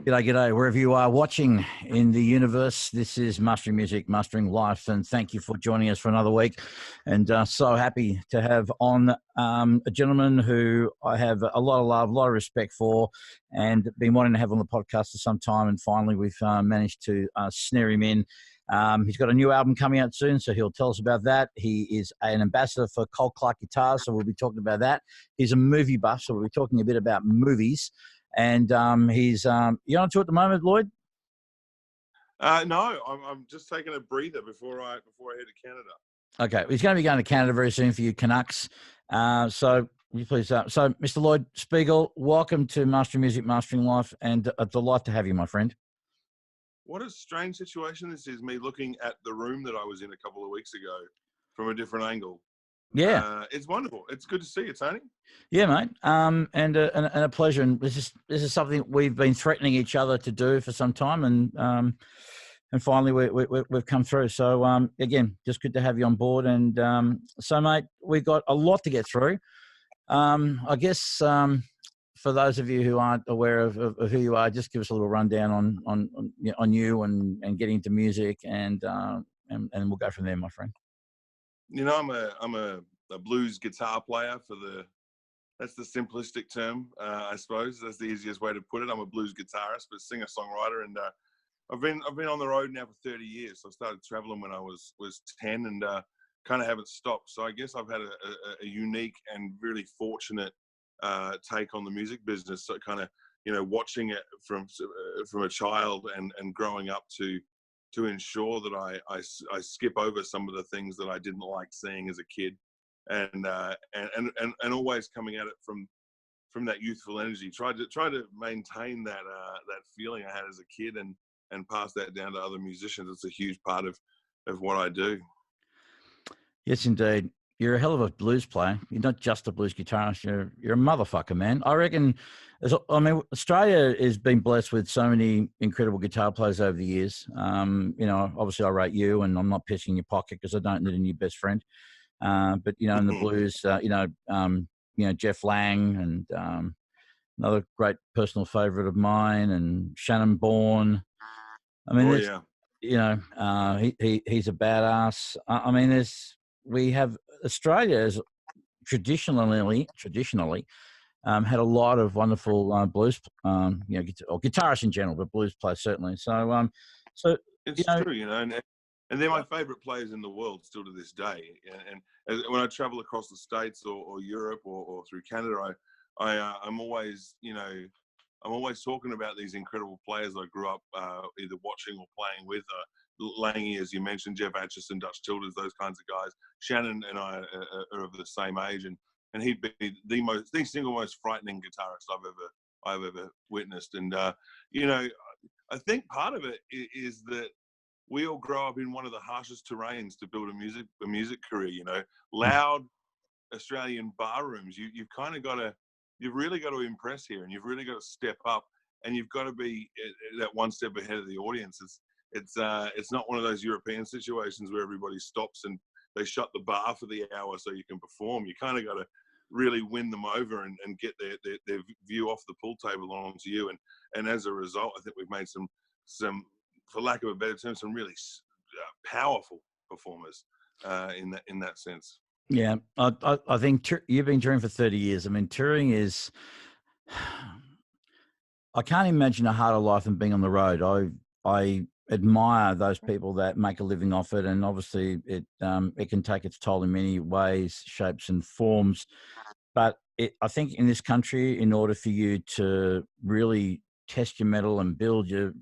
G'day, g'day, wherever you are watching in the universe. This is Mastering Music, Mastering Life, and thank you for joining us for another week. And so happy to have on a gentleman who I have a lot of love, a lot of respect for, and been wanting to have on the podcast for some time. And finally, we've managed to snare him in. He's got a new album coming out soon, so he'll tell us about that. He is an ambassador for Cole Clark Guitars, so we'll be talking about that. He's a movie buff, so we'll be talking a bit about movies. And he's you on tour at the moment, Lloyd? No, I'm just taking a breather before I head to Canada. Okay, he's going to be going to Canada very soon for you Canucks. So you please, so Mr. LLoyd Spiegel, welcome to Mastering Music, Mastering Life, and a delight to have you, my friend. What a strange situation this is, me looking at the room that I was in a couple of weeks ago from a different angle. Yeah, it's wonderful. It's good to see you, Tony. Yeah, mate. And a pleasure. And this is something we've been threatening each other to do for some time, and finally we've come through. So again, just good to have you on board. And so, mate, we've got a lot to get through. I guess for those of you who aren't aware of who you are, just give us a little rundown on you and getting into music, and we'll go from there, my friend. You know, I'm a blues guitar player that's the simplistic term, I suppose. That's the easiest way to put it. I'm a blues guitarist, but singer-songwriter, and I've been on the road now for 30 years. So I started traveling when I was 10, and kind of haven't stopped. So I guess I've had a unique and really fortunate take on the music business. So kind of, you know, watching it from a child and growing up to ensure that I skip over some of the things that I didn't like seeing as a kid, and always coming at it from that youthful energy. Try to maintain that feeling I had as a kid and pass that down to other musicians. It's a huge part of what I do. Yes, indeed. You're a hell of a blues player. You're not just a blues guitarist. You're a motherfucker, man. I reckon. I mean, Australia has been blessed with so many incredible guitar players over the years. You know, obviously I rate you, and I'm not pissing your pocket because I don't need a new best friend. But you know, in the blues, you know, Jeff Lang, and another great personal favourite of mine, and Shannon Bourne. I mean, you know, he's a badass. I mean, we have Australia has traditionally had a lot of wonderful blues, you know, or guitarists in general, but blues players certainly. So, so it's true, you know, and they're my favourite players in the world still to this day. And when I travel across the States or Europe or through Canada, I'm always, you know, I'm always talking about these incredible players I grew up either watching or playing with. Langy, as you mentioned, Jeff Atchison, Dutch Childers, those kinds of guys. Shannon and I are of the same age, and he'd be the single most frightening guitarist I've ever witnessed. And you know, I think part of it is that we all grow up in one of the harshest terrains to build a music career. You know, loud Australian bar rooms. You've really got to impress here, and you've really got to step up, and you've got to be that one step ahead of the audience. It's not one of those European situations where everybody stops and they shut the bar for the hour so you can perform. You kind of got to really win them over and get their view off the pool table onto you. And as a result, I think we've made some, for lack of a better term, some really powerful performers in that sense. Yeah, I think you've been touring for 30 years. I mean, touring is, I can't imagine a harder life than being on the road. I admire those people that make a living off it, and obviously it can take its toll in many ways, shapes and forms. But I think in this country, in order for you to really test your mettle and build your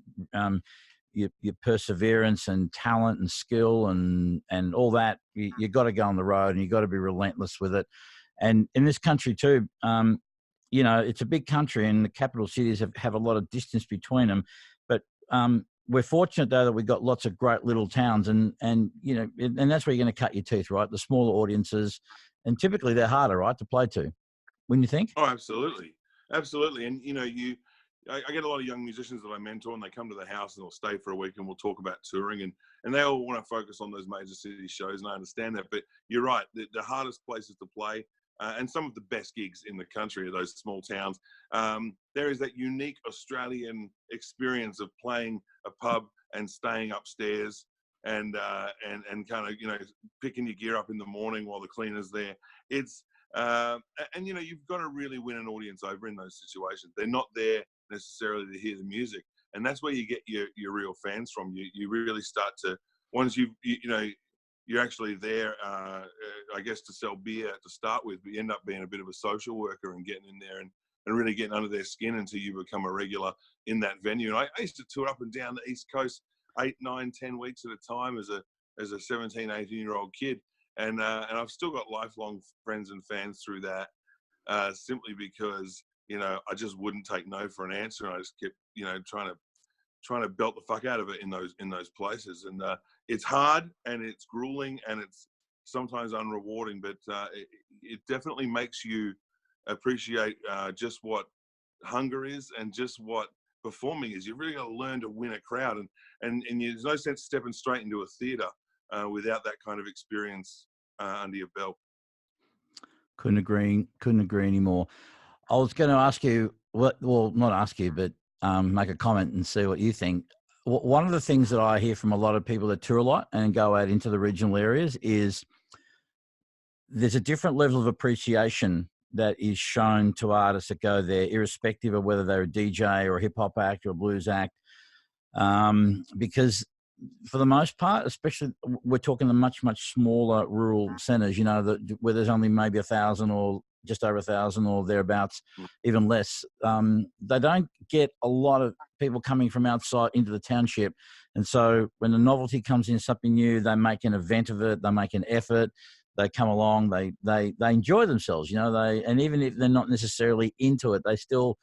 perseverance and talent and skill and all that, you got to go on the road, and you got to be relentless with it. And in this country too, you know, it's a big country, and the capital cities have a lot of distance between them. But we're fortunate though that we've got lots of great little towns, and you know, and that's where you're going to cut your teeth, right? The smaller audiences, and typically they're harder, right, to play to. Wouldn't you think? Oh, absolutely. And you know, I get a lot of young musicians that I mentor, and they come to the house and they'll stay for a week, and we'll talk about touring, and they all want to focus on those major city shows, and I understand that. But you're right, the hardest places to play and some of the best gigs in the country are those small towns. There is that unique Australian experience of playing a pub and staying upstairs and kind of, you know, picking your gear up in the morning while the cleaner's there. It's and you know, you've got to really win an audience over in those situations. They're not there necessarily to hear the music, and that's where you get your real fans from. You really start to, once you know, you're actually there, I guess, to sell beer to start with, but you end up being a bit of a social worker and getting in there and really getting under their skin until you become a regular in that venue. And I used to tour up and down the East Coast 8, 9, 10 weeks at a time as a 17, 18-year-old kid. And I've still got lifelong friends and fans through that, simply because, you know, I just wouldn't take no for an answer. And I just kept, you know, trying to belt the fuck out of it in those places. And it's hard and it's grueling and it's sometimes unrewarding, but it definitely makes you appreciate just what hunger is and just what performing is. You really got to learn to win a crowd, and there's no sense stepping straight into a theater without that kind of experience under your belt. Couldn't agree anymore. I was going to ask you, not ask you, but make a comment and see what you think. One of the things that I hear from a lot of people that tour a lot and go out into the regional areas is there's a different level of appreciation that is shown to artists that go there, irrespective of whether they're a DJ or a hip hop act or a blues act. Because for the most part, especially we're talking the much, much smaller rural centers, you know, where there's only maybe 1,000 or just over 1,000 or thereabouts, even less. They don't get a lot of people coming from outside into the township. And so when the novelty comes in, something new, they make an event of it, they make an effort, they come along, they enjoy themselves, you know, and even if they're not necessarily into it, they still,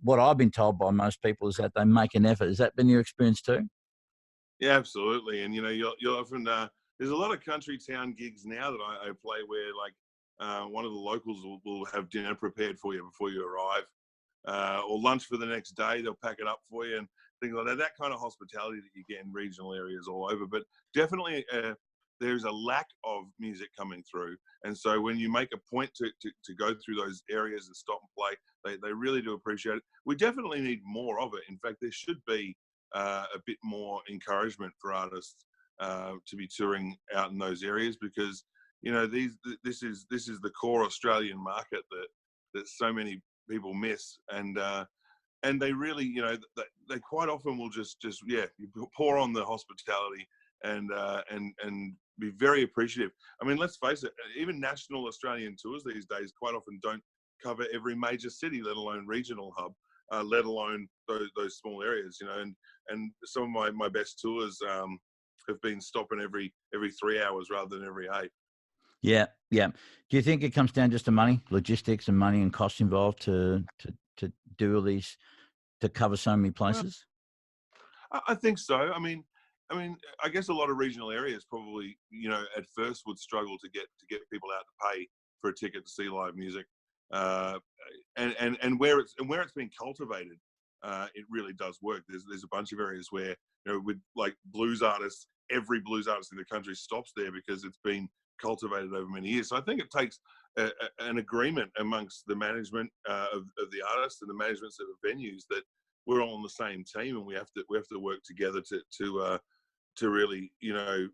what I've been told by most people is that they make an effort. Has that been your experience too? Yeah, absolutely. And, you know, you'll often, there's a lot of country town gigs now that I play where, like, one of the locals will have dinner prepared for you before you arrive, or lunch for the next day. They'll pack it up for you and things like that. That kind of hospitality that you get in regional areas all over. But definitely there's a lack of music coming through. And so when you make a point to go through those areas and stop and play, they really do appreciate it. We definitely need more of it. In fact, there should be a bit more encouragement for artists to be touring out in those areas, because, you know, this is the core Australian market that so many people miss, and they really, you know, they quite often will just you pour on the hospitality and be very appreciative. I mean, let's face it, even national Australian tours these days quite often don't cover every major city, let alone regional hub, let alone those small areas, you know. And some of my best tours have been stopping every 3 hours rather than every 8. Yeah. Do you think it comes down just to money, logistics and money and costs involved to do all these, to cover so many places? Well, I think so. I mean, I guess a lot of regional areas probably, you know, at first would struggle to get people out to pay for a ticket to see live music, and where it's been cultivated, it really does work. There's a bunch of areas where, you know, with like blues artists, every blues artist in the country stops there because it's been cultivated over many years. So I think it takes an agreement amongst the management of the artists and the managements of the venues that we're all on the same team, and we have to work together to really, you know,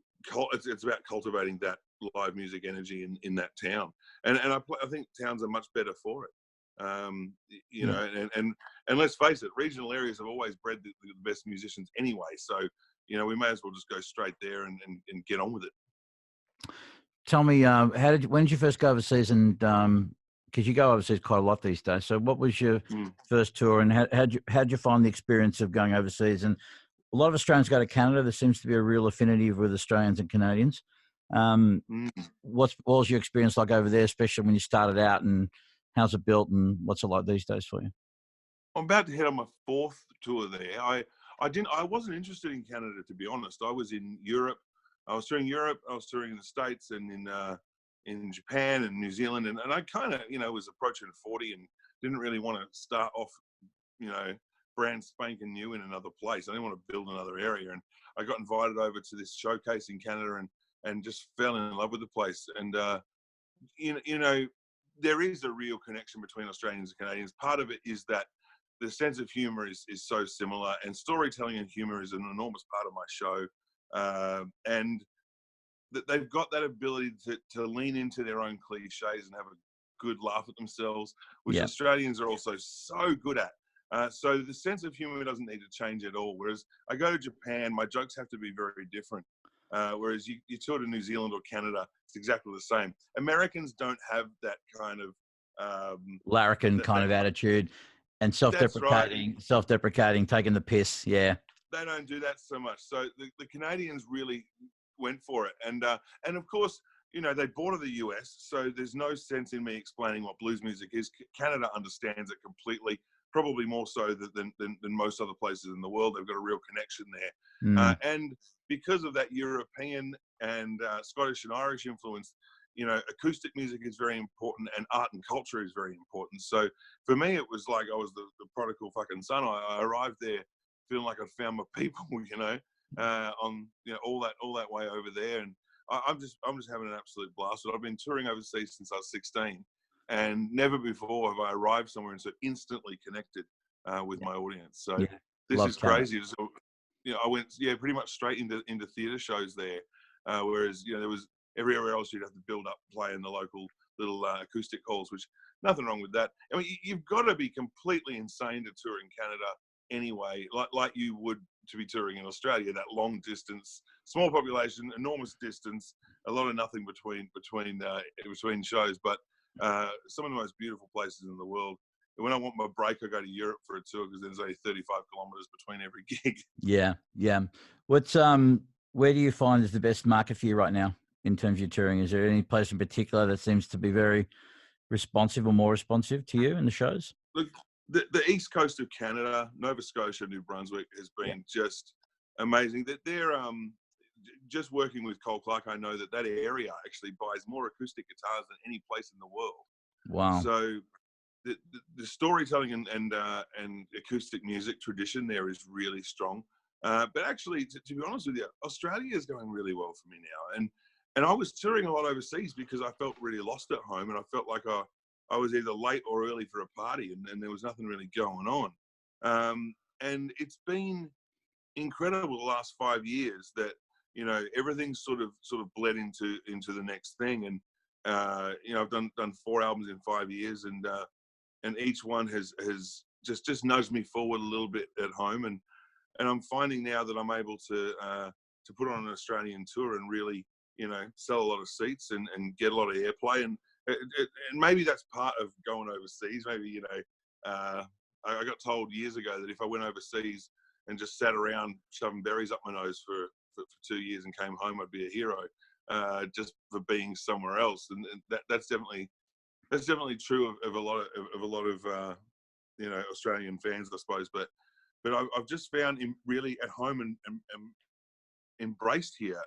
it's about cultivating that live music energy in that town, and I think towns are much better for it. You know, and let's face it, regional areas have always bred the best musicians anyway. So, you know, we may as well just go straight there and get on with it. Tell me, when did you first go overseas? And because you go overseas quite a lot these days, so what was your first tour, and how'd you find the experience of going overseas? And a lot of Australians go to Canada. There seems to be a real affinity with Australians and Canadians. What was your experience like over there, especially when you started out, and how's it built, and what's it like these days for you? I'm about to head on my 4th tour there. I wasn't interested in Canada, to be honest. I was in Europe. I was touring Europe. I was touring in the States and in Japan and New Zealand, and I kind of, you know, was approaching 40 and didn't really want to start off, you know, brand spanking new in another place. I didn't want to build another area, and I got invited over to this showcase in Canada and just fell in love with the place. And you know, there is a real connection between Australians and Canadians. Part of it is that the sense of humor is so similar, and storytelling and humor is an enormous part of my show. And that they've got that ability to lean into their own cliches and have a good laugh at themselves, which Australians are also so good at. So the sense of humor doesn't need to change at all. Whereas I go to Japan, my jokes have to be very different. Whereas you tour to New Zealand or Canada, it's exactly the same. Americans don't have that kind of larrikin kind of attitude and self-deprecating, taking the piss. Yeah, they don't do that so much. So the Canadians really went for it, and of course, you know, they border the US, so there's no sense in me explaining what blues music is. Canada understands it completely, probably more so than most other places in the world. They've got a real connection there. And because of that European and Scottish and Irish influence, you know, acoustic music is very important and art and culture is very important. So for me, it was like I was the prodigal fucking son. I arrived there feeling like I'd found my people, you know, on, you know, all that way over there. And I'm just having an absolute blast. I've been touring overseas since I was 16, and never before have I arrived somewhere and so instantly connected with my audience. So this is crazy. So, you know, I went pretty much straight into theatre shows there, whereas, you know, there was everywhere else you'd have to build up, play in the local little acoustic halls, which nothing wrong with that. I mean, you've got to be completely insane to tour in Canada anyway, like you would to be touring in Australia. That long distance, small population, enormous distance, a lot of nothing between shows, but some of the most beautiful places in the world. When I want my break, I go to Europe for a tour because there's only 35 kilometers between every gig. Yeah. What's where do you find is the best market for you right now in terms of your touring? Is there any place in particular that seems to be very responsive or more responsive to you in the shows? Look, the east coast of Canada, Nova Scotia, New Brunswick, has been just amazing. That they're just working with Cole Clark, I know that area actually buys more acoustic guitars than any place in the world. Wow. So the storytelling and acoustic music tradition there is really strong. But actually, to be honest with you, Australia is going really well for me now. And I was touring a lot overseas because I felt really lost at home, and I felt like I was either late or early for a party, and there was nothing really going on. And it's been incredible the last 5 years that, you know, everything's sort of bled into the next thing. And you know, I've done 4 albums in 5 years, and each one has just nudged me forward a little bit at home. And I'm finding now that I'm able to put on an Australian tour and really, you know, sell a lot of seats and get a lot of airplay. And maybe that's part of going overseas. Maybe, you know, I got told years ago that if I went overseas and just sat around shoving berries up my nose for 2 years and came home, I'd be a hero, just for being somewhere else. And that's definitely true of a lot of you know, Australian fans, I suppose. But I've just found him really at home and embraced here,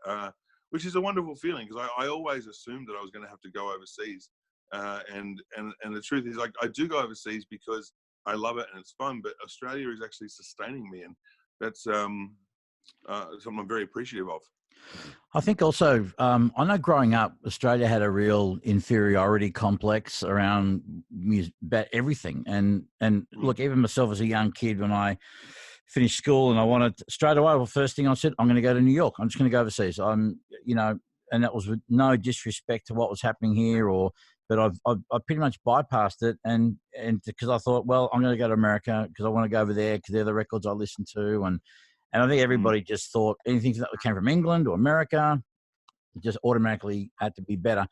which is a wonderful feeling, because I always assumed that I was going to have to go overseas. And the truth is, I do go overseas because I love it and it's fun, but Australia is actually sustaining me, and that's something I'm very appreciative of. I think also, I know growing up, Australia had a real inferiority complex around music, about everything. And look, even myself as a young kid, when I finished school and I wanted straight away, well, first thing I said, I'm going to go to New York. I'm just going to go overseas. You know, and that was with no disrespect to what was happening here, but I pretty much bypassed it. And because I thought, well, I'm going to go to America because I want to go over there because they're the records I listen to. And I think everybody just thought anything that came from England or America just automatically had to be better.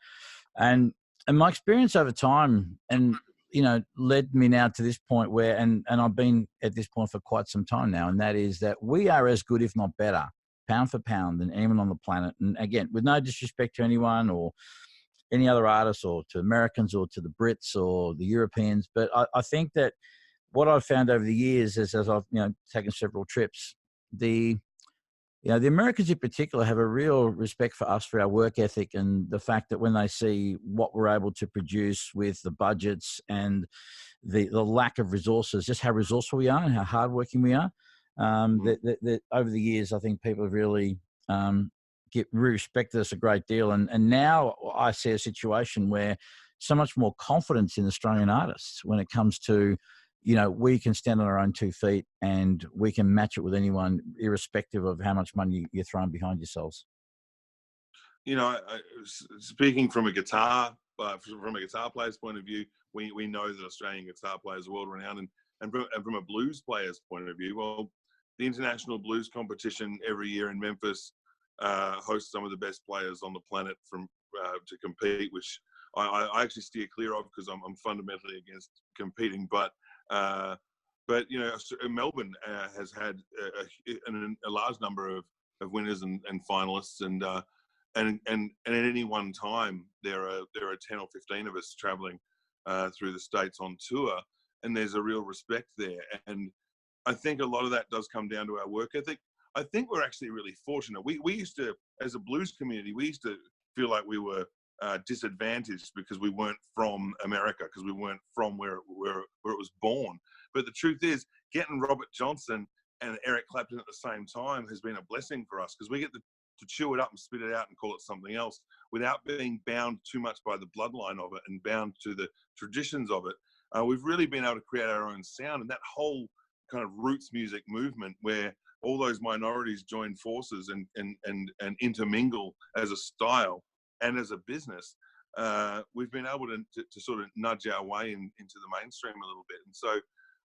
And my experience over time, and, you know, led me now to this point where, and I've been at this point for quite some time now, and that is that we are as good, if not better, pound for pound, than anyone on the planet. And again, with no disrespect to anyone or any other artists or to Americans or to the Brits or the Europeans, but I think that what I've found over the years is, as I've, you know, taken several trips, the Americans in particular have a real respect for us, for our work ethic, and the fact that when they see what we're able to produce with the budgets and the lack of resources, just how resourceful we are and how hardworking we are, that over the years, I think people have really respected us a great deal. And now I see a situation where so much more confidence in Australian artists when it comes to, we can stand on our own 2 feet and we can match it with anyone, irrespective of how much money you're throwing behind yourselves. Speaking from a guitar player's point of view, we know that Australian guitar players are world renowned, and from a blues player's point of view, well, the International Blues Competition every year in Memphis hosts some of the best players on the planet to compete, which I actually steer clear of because I'm fundamentally against competing. But Melbourne has had a large number of winners and finalists, and at any one time there are 10 or 15 of us traveling through the States on tour, and there's a real respect there. And I think a lot of that does come down to our work ethic. I think we're actually really fortunate. We used to, as a blues community, we used to feel like we were disadvantaged because we weren't from America, because we weren't from where it was born. But the truth is, getting Robert Johnson and Eric Clapton at the same time has been a blessing for us, because we get to chew it up and spit it out and call it something else without being bound too much by the bloodline of it and bound to the traditions of it. We've really been able to create our own sound, and that whole kind of roots music movement where all those minorities join forces and intermingle as a style and as a business, we've been able to sort of nudge our way into the mainstream a little bit. And so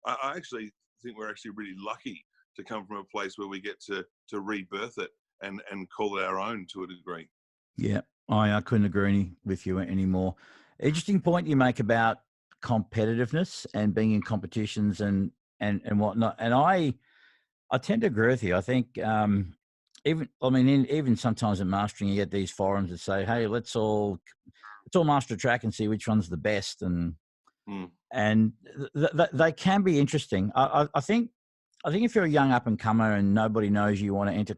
I actually think we're actually really lucky to come from a place where we get to rebirth it and call it our own to a degree. Yeah, I couldn't agree with you anymore. Interesting point you make about competitiveness and being in competitions and whatnot. And I tend to agree with you. I think even sometimes in mastering, you get these forums that say, "Hey, let's all master a track and see which one's the best," and they can be interesting. I think if you're a young up and comer and nobody knows you want to enter,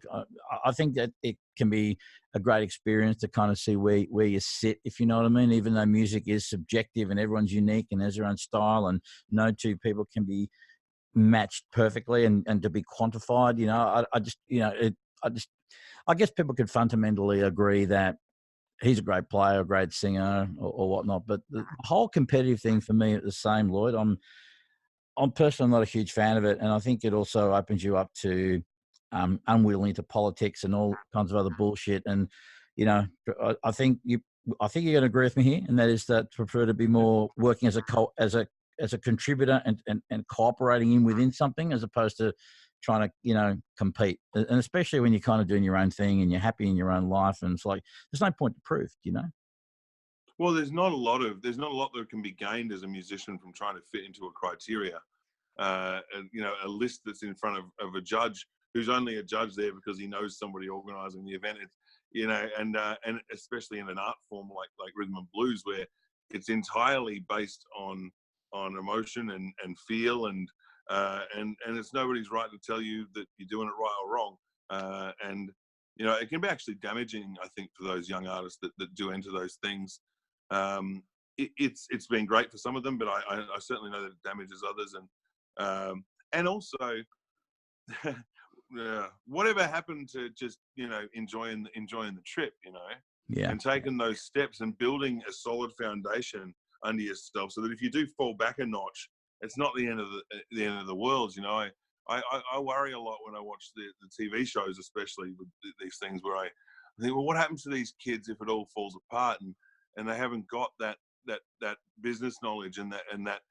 I think that it can be a great experience to kind of see where you sit, if you know what I mean. Even though music is subjective and everyone's unique and has their own style, and no two people can be matched perfectly and to be quantified. I guess people could fundamentally agree that he's a great player, a great singer, or whatnot. But the whole competitive thing for me is the same, Lloyd. I'm personally not a huge fan of it, and I think it also opens you up to unwilling to politics and all kinds of other bullshit. And I think you're going to agree with me here, and that is that I prefer to be more working as a contributor and cooperating within something, as opposed to trying to compete. And especially when you're kind of doing your own thing and you're happy in your own life, and it's like there's no point to prove, Well, there's not a lot that can be gained as a musician from trying to fit into a criteria. A list that's in front of a judge who's only a judge there because he knows somebody organising the event. And especially in an art form like rhythm and blues, where it's entirely based on emotion and feel, and it's nobody's right to tell you that you're doing it right or wrong. And it can be actually damaging, I think, for those young artists that do enter those things. It's been great for some of them, but I certainly know that it damages others. And also, whatever happened to just enjoying the trip, Yeah. and taking those steps and building a solid foundation under yourself, so that if you do fall back a notch, it's not the end of the world. I worry a lot when I watch the TV shows, especially with these things, where I think, well, what happens to these kids if it all falls apart, and they haven't got that business knowledge and that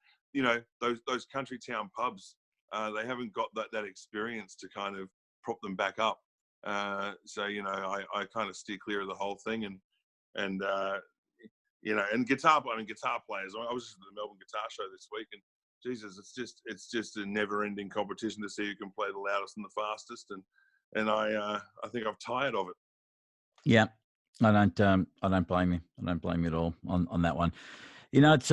those country town pubs, they haven't got that experience to kind of prop them back up. So I kind of steer clear of the whole thing, and guitar players. I was just at the Melbourne Guitar Show this week, and Jesus, it's just a never-ending competition to see who can play the loudest and the fastest, and I think I'm tired of it. Yeah, I don't blame you. I don't blame you at all on that one. It's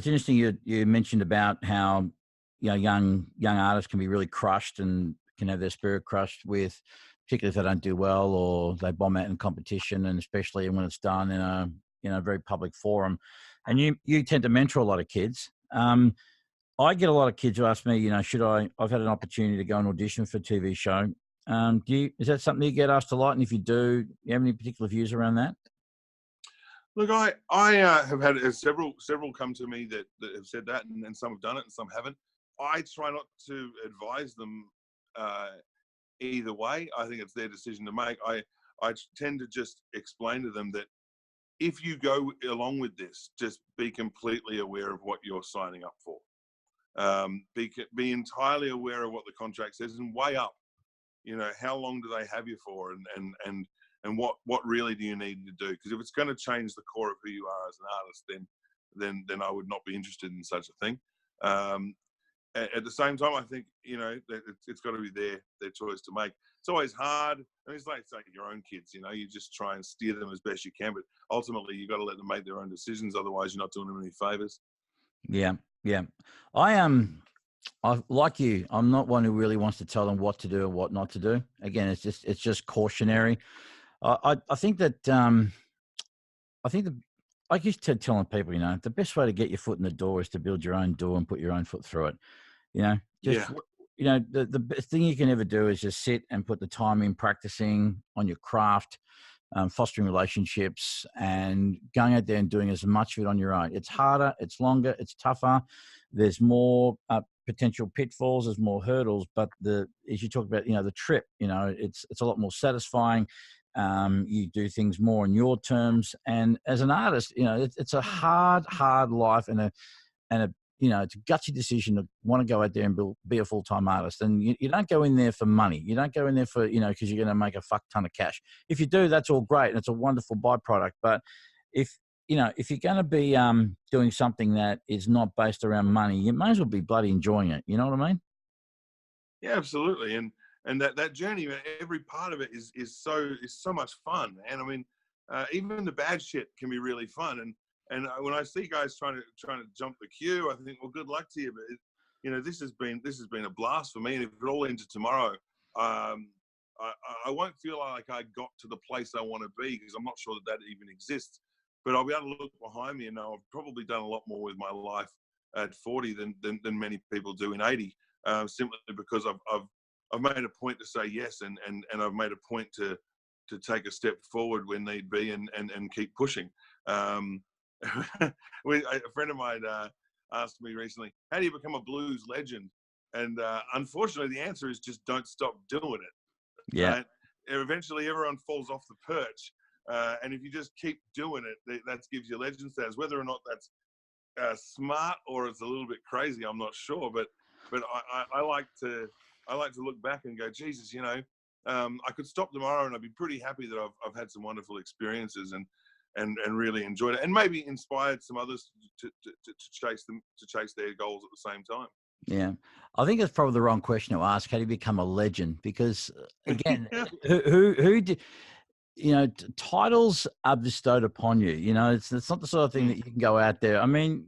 interesting you mentioned about how young artists can be really crushed and can have their spirit crushed with, particularly if they don't do well or they bomb out in competition, and especially when it's done in a very public forum. And you tend to mentor a lot of kids. I get a lot of kids who ask me, I've had an opportunity to go and audition for a TV show. Is that something you get asked a lot? And if you do, you have any particular views around that? Look, I have had several come to me that have said that, and some have done it and some haven't. I try not to advise them either way. I think it's their decision to make. I tend to just explain to them that if you go along with this, just be completely aware of what you're signing up for. Be entirely aware of what the contract says and weigh up, how long do they have you for, and what really do you need to do? Because if it's going to change the core of who you are as an artist, then I would not be interested in such a thing. At the same time, I think that it's got to be their choice to make. It's always hard. I mean, it's like your own kids. You just try and steer them as best you can, but ultimately you got to let them make their own decisions. Otherwise, you're not doing them any favors. Yeah, yeah. I like you. I'm not one who really wants to tell them what to do and what not to do. Again, it's just cautionary. I think that I used to telling people, the best way to get your foot in the door is to build your own door and put your own foot through it. The best thing you can ever do is just sit and put the time in practicing on your craft, fostering relationships, and going out there and doing as much of it on your own. It's harder, it's longer, it's tougher. There's more potential pitfalls, there's more hurdles, but as you talk about, the trip, it's a lot more satisfying. You do things more on your terms, and as an artist, it's a hard life, and it's a gutsy decision to want to go out there and be a full-time artist. And you don't go in there for money. You don't go in there for, because you're going to make a fuck ton of cash. If you do, that's all great, and it's a wonderful byproduct. But if you're going to be doing something that is not based around money, you may as well be bloody enjoying it. You know what I mean? Yeah, absolutely. And that journey, every part of it is so much fun. And I mean, even the bad shit can be really fun. And when I see guys trying to jump the queue, I think, well, good luck to you. But this has been a blast for me. And if it all ended tomorrow, I won't feel like I got to the place I want to be, because I'm not sure that even exists. But I'll be able to look behind me and know I've probably done a lot more with my life at 40 than many people do in 80. Simply because I've made a point to say yes, and I've made a point to take a step forward when need be, and keep pushing. A friend of mine asked me recently, how do you become a blues legend? And unfortunately, the answer is just don't stop doing it. Yeah. Right? Eventually, everyone falls off the perch. And if you just keep doing it, that gives you legend status. Whether or not that's smart or it's a little bit crazy, I'm not sure. But I like to look back and go, Jesus, I could stop tomorrow and I'd be pretty happy that I've had some wonderful experiences and really enjoyed it, and maybe inspired some others to chase their goals at the same time. Yeah, I think it's probably the wrong question to ask. How do you become a legend? Because again, who did? Titles are bestowed upon you. It's not the sort of thing that you can go out there. I mean,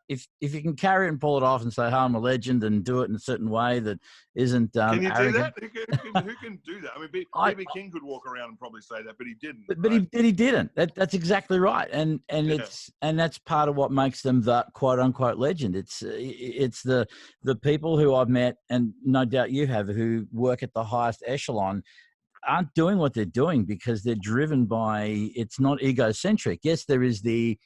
if you can carry it and pull it off and say, "Hey, I'm a legend," and do it in a certain way that isn't can you arrogant. do that? Who can do that? I mean, B.B. King could walk around and probably say that, but he didn't. But he didn't. That's exactly right. And that's part of what makes them the quote unquote legend. It's the people who I've met, and no doubt you have, who work at the highest echelon, aren't doing what they're doing because they're driven by, it's not egocentric. Yes, there is the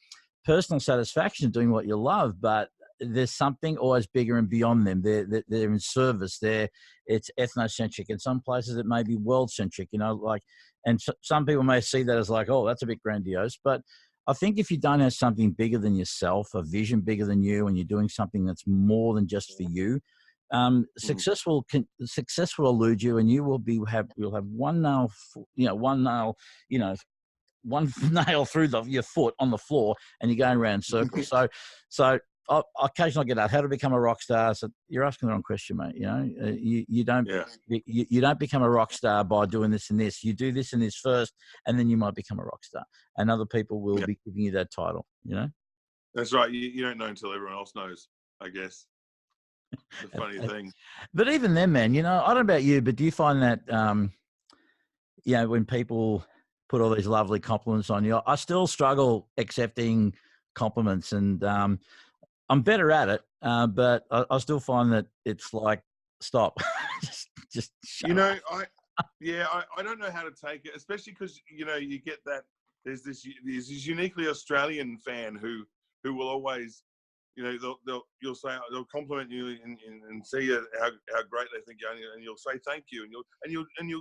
personal satisfaction of doing what you love, but there's something always bigger and beyond them. They're in service. It's ethnocentric. In some places it may be world-centric, and some people may see that as like, oh, that's a bit grandiose. But I think if you don't have something bigger than yourself, a vision bigger than you, and you're doing something that's more than just for you, success will elude you, and you'll have one nail, one nail through your foot on the floor, and you're going around in circles. So I occasionally get out how to become a rock star. So you're asking the wrong question, mate. You don't become a rock star by doing this and this. You do this and this first, and then you might become a rock star, and other people will be giving you that title. That's right. You don't know until everyone else knows, I guess. The funny thing. But even then, man, I don't know about you, but do you find that when people put all these lovely compliments on you, I still struggle accepting compliments, and I'm better at it, but I still find that it's like, stop. Just you know, I don't know how to take it, especially because you get that there's this uniquely Australian fan who will always, they'll compliment you and see how great they think you are, and you'll say thank you, and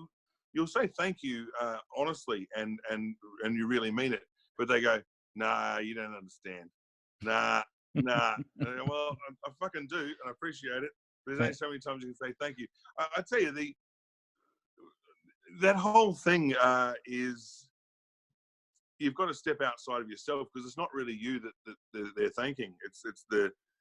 you'll say thank you honestly, and you really mean it, but they go, nah, you don't understand, nah. And I go, well, I fucking do, and I appreciate it. But there's only so many times you can say thank you. I tell you, that whole thing is, you've got to step outside of yourself, because it's not really you that they're thanking.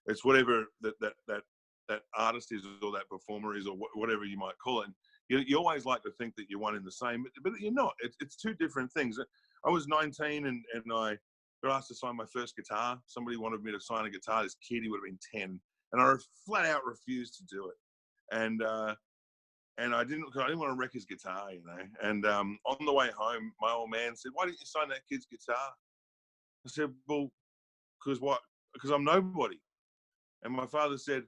It's whatever that artist is, or that performer is, or whatever you might call it. And you always like to think that you're one in the same, but you're not. It's two different things. I was 19 and I got asked to sign my first guitar. Somebody wanted me to sign a guitar. This kid, he would have been 10, and I flat out refused to do it. And I didn't want to wreck his guitar, And on the way home, my old man said, "Why didn't you sign that kid's guitar?" I said, "Well, because what? Because I'm nobody." And my father said,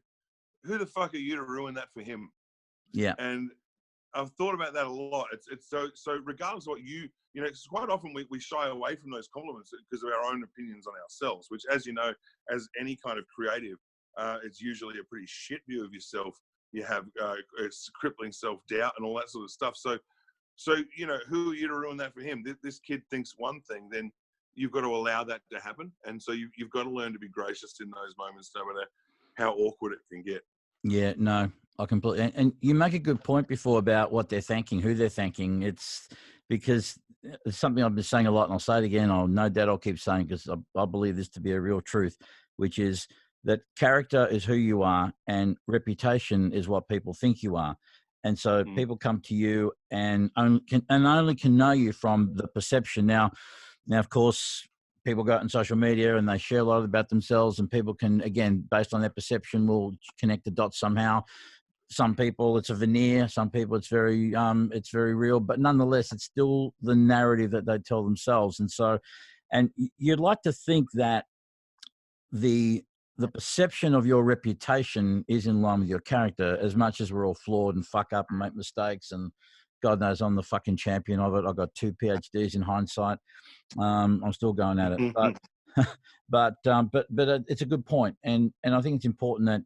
"Who the fuck are you to ruin that for him?" Yeah. And I've thought about that a lot. It's so regardless of what it's quite often we shy away from those compliments because of our own opinions on ourselves, which, as you know, as any kind of creative, it's usually a pretty shit view of yourself. You have it's crippling self-doubt and all that sort of stuff. So who are you to ruin that for him? This kid thinks one thing, then you've got to allow that to happen. And so you've got to learn to be gracious in those moments, no matter how awkward it can get. Yeah, no, I completely. And you make a good point before about what they're thanking, who they're thanking. It's because it's something I've been saying a lot, and I'll say it again. No doubt I'll keep saying, because I believe this to be a real truth, which is that character is who you are, and reputation is what people think you are. And so people come to you and only can know you from the perception. Now, of course, people go out on social media and they share a lot about themselves, and people can, again, based on their perception, will connect the dots somehow. Some people it's a veneer, some people it's very real, but nonetheless, it's still the narrative that they tell themselves. And so, and you'd like to think that the perception of your reputation is in line with your character, as much as we're all flawed and fuck up and make mistakes. And God knows I'm the fucking champion of it. I've got 2 PhDs in hindsight. I'm still going at it, but it's a good point, and I think it's important that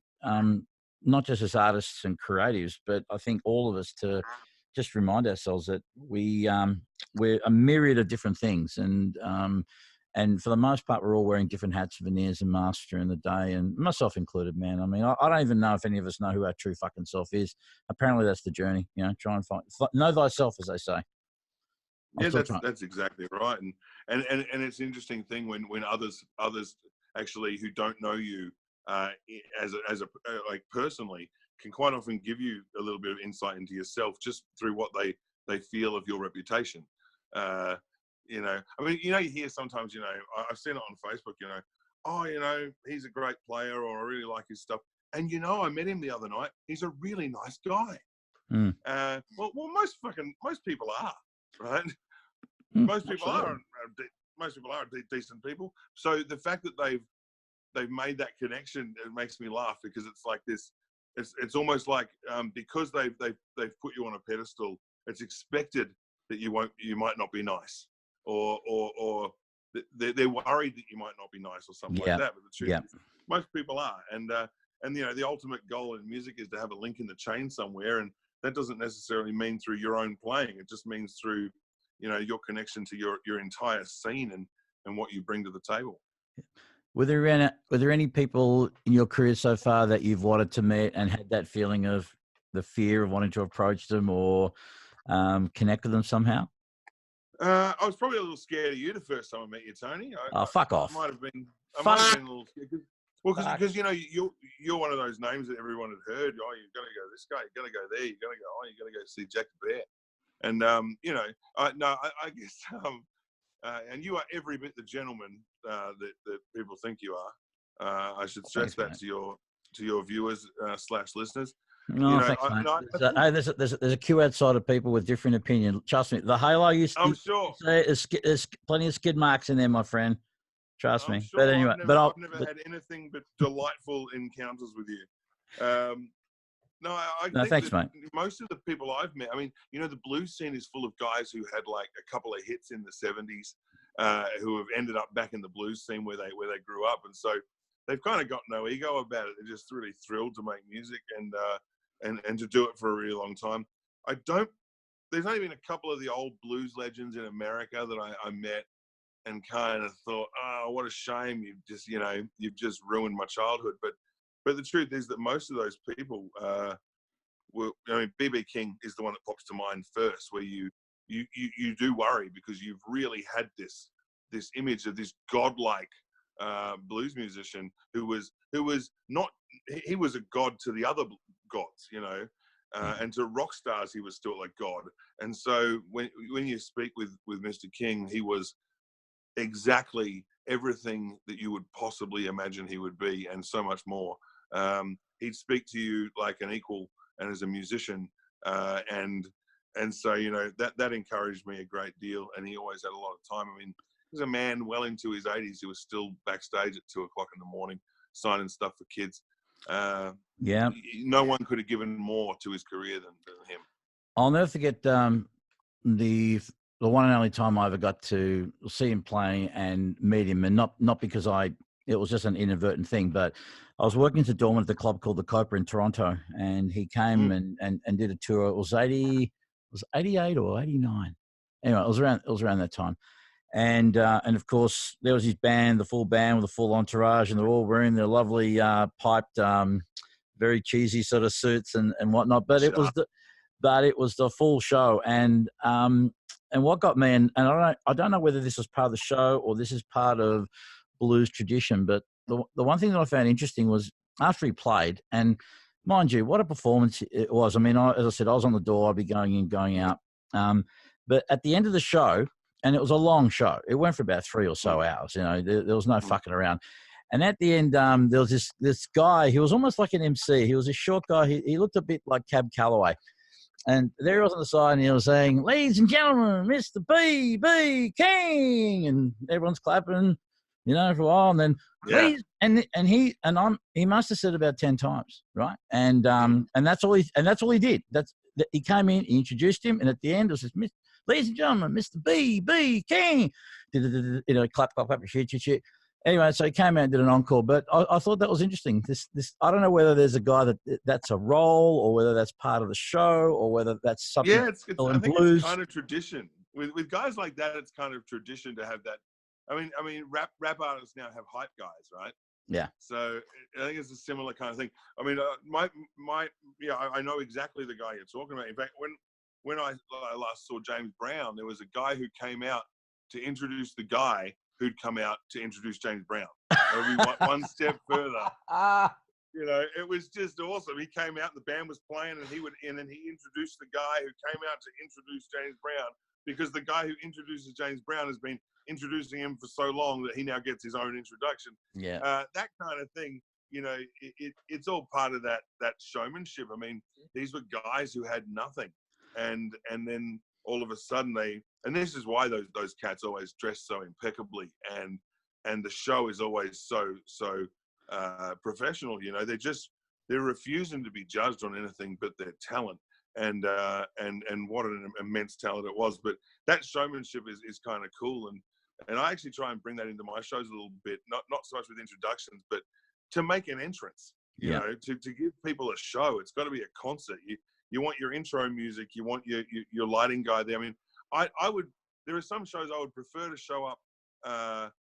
not just as artists and creatives, but I think all of us to just remind ourselves that we're a myriad of different things, and for the most part, we're all wearing different hats, veneers, and masks during the day, and myself included, man. I mean, I don't even know if any of us know who our true fucking self is. Apparently, that's the journey. Try and know thyself, as they say. Yeah, that's exactly right, and it's an interesting thing when others actually who don't know you as a like personally can quite often give you a little bit of insight into yourself just through what they feel of your reputation. I mean, you hear sometimes, I've seen it on Facebook, oh, he's a great player, or I really like his stuff, and I met him the other night. He's a really nice guy. Well, most people are. Right? Most people are decent people. So the fact that they've made that connection, it makes me laugh, because it's like this. It's almost like because they've put you on a pedestal, it's expected that you might not be nice, or they're worried that you might not be nice, or something like that. But the truth is, most people are, and the ultimate goal in music is to have a link in the chain somewhere, and that doesn't necessarily mean through your own playing. It just means through, your connection to your entire scene and what you bring to the table. Were there any people in your career so far that you've wanted to meet and had that feeling of the fear of wanting to approach them or connect with them somehow? I was probably a little scared of you the first time I met you, Tony. Fuck off. I might have been a little scared. Well, because you're one of those names that everyone had heard. Oh, you've got to go this guy. You got to go there. You got to go see Jack the Bear. And I guess and you are every bit the gentleman that people think you are. I should stress that to your viewers / listeners. No, thanks, mate. There's a queue outside of people with different opinion. Trust me, the halo I'm sure there's plenty of skid marks in there, my friend. Trust me. Sure. But anyway, I've never had anything but delightful encounters with you. No, I No, think thanks, that mate. most of the people I've met, I mean, you know, the blues scene is full of guys who had like a couple of hits in the '70s, who have ended up back in the blues scene where they grew up, and so they've kind of got no ego about it. They're just really thrilled to make music and to do it for a really long time. I don't. There's only been a couple of the old blues legends in America that I met and kind of thought, oh, what a shame! You've just ruined my childhood. But the truth is that most of those people BB King is the one that pops to mind first, where you do worry because you've really had this image of this godlike blues musician who was not, he was a god to the other gods, and to rock stars he was still a god. And so when you speak with Mr. King, he was exactly everything that you would possibly imagine he would be, and so much more. He'd speak to you like an equal and as a musician, and so that encouraged me a great deal. And he always had a lot of time. I mean, he was a man well into his 80s who was still backstage at 2:00 in the morning signing stuff for kids. Yeah, no one could have given more to his career than him. I'll never forget the one and only time I ever got to see him play and meet him, and not because it was just an inadvertent thing, but I was working as a doorman at the club called the Copa in Toronto, and he came and did a tour. It was 88 or 89. Anyway, it was around that time. And of course there was his band, the full band with the full entourage, and they're all wearing their lovely piped, very cheesy sort of suits and whatnot. But it was the full show, and what got me, and I don't know whether this was part of the show or this is part of blues tradition, but the one thing that I found interesting was after he played, and mind you, what a performance it was. I mean, as I said, I was on the door, I'd be going in, going out. But at the end of the show, and it was a long show, it went for about 3 or so hours, there was no fucking around. And at the end, there was this guy, he was almost like an MC. He was a short guy. He looked a bit like Cab Calloway. And there he was on the side, and he was saying, "Ladies and gentlemen, Mr. B.B. King," and everyone's clapping, for a while, and then he must have said about 10 times, right? And that's all he did. He came in, he introduced him, and at the end it was just, "Ladies and gentlemen, Mr. B.B. King," clap, clap, clap, shit. Anyway, so he came out and did an encore, but I thought that was interesting. This I don't know whether there's a guy that's a role, or whether that's part of the show, or whether that's something. Yeah, I think it's kind of tradition with guys like that. It's kind of tradition to have that. I mean, rap artists now have hype guys, right? Yeah. So I think it's a similar kind of thing. I mean, I know exactly the guy you're talking about. In fact, when I last saw James Brown, there was a guy who came out to introduce the guy who'd come out to introduce James Brown. one step further. It was just awesome. He came out, the band was playing, and then he introduced the guy who came out to introduce James Brown, because the guy who introduces James Brown has been introducing him for so long that he now gets his own introduction. Yeah. That kind of thing, it's all part of that showmanship. I mean, these were guys who had nothing, and then all of a sudden and this is why those cats always dress so impeccably, and the show is always so professional. They're refusing to be judged on anything but their talent, and what an immense talent it was. But that showmanship is kind of cool, and I actually try and bring that into my shows a little bit, not so much with introductions, but to make an entrance. To give people a show. It's got to be a concert. You want your intro music, you want your lighting guy there. I mean, there are some shows I would prefer to show up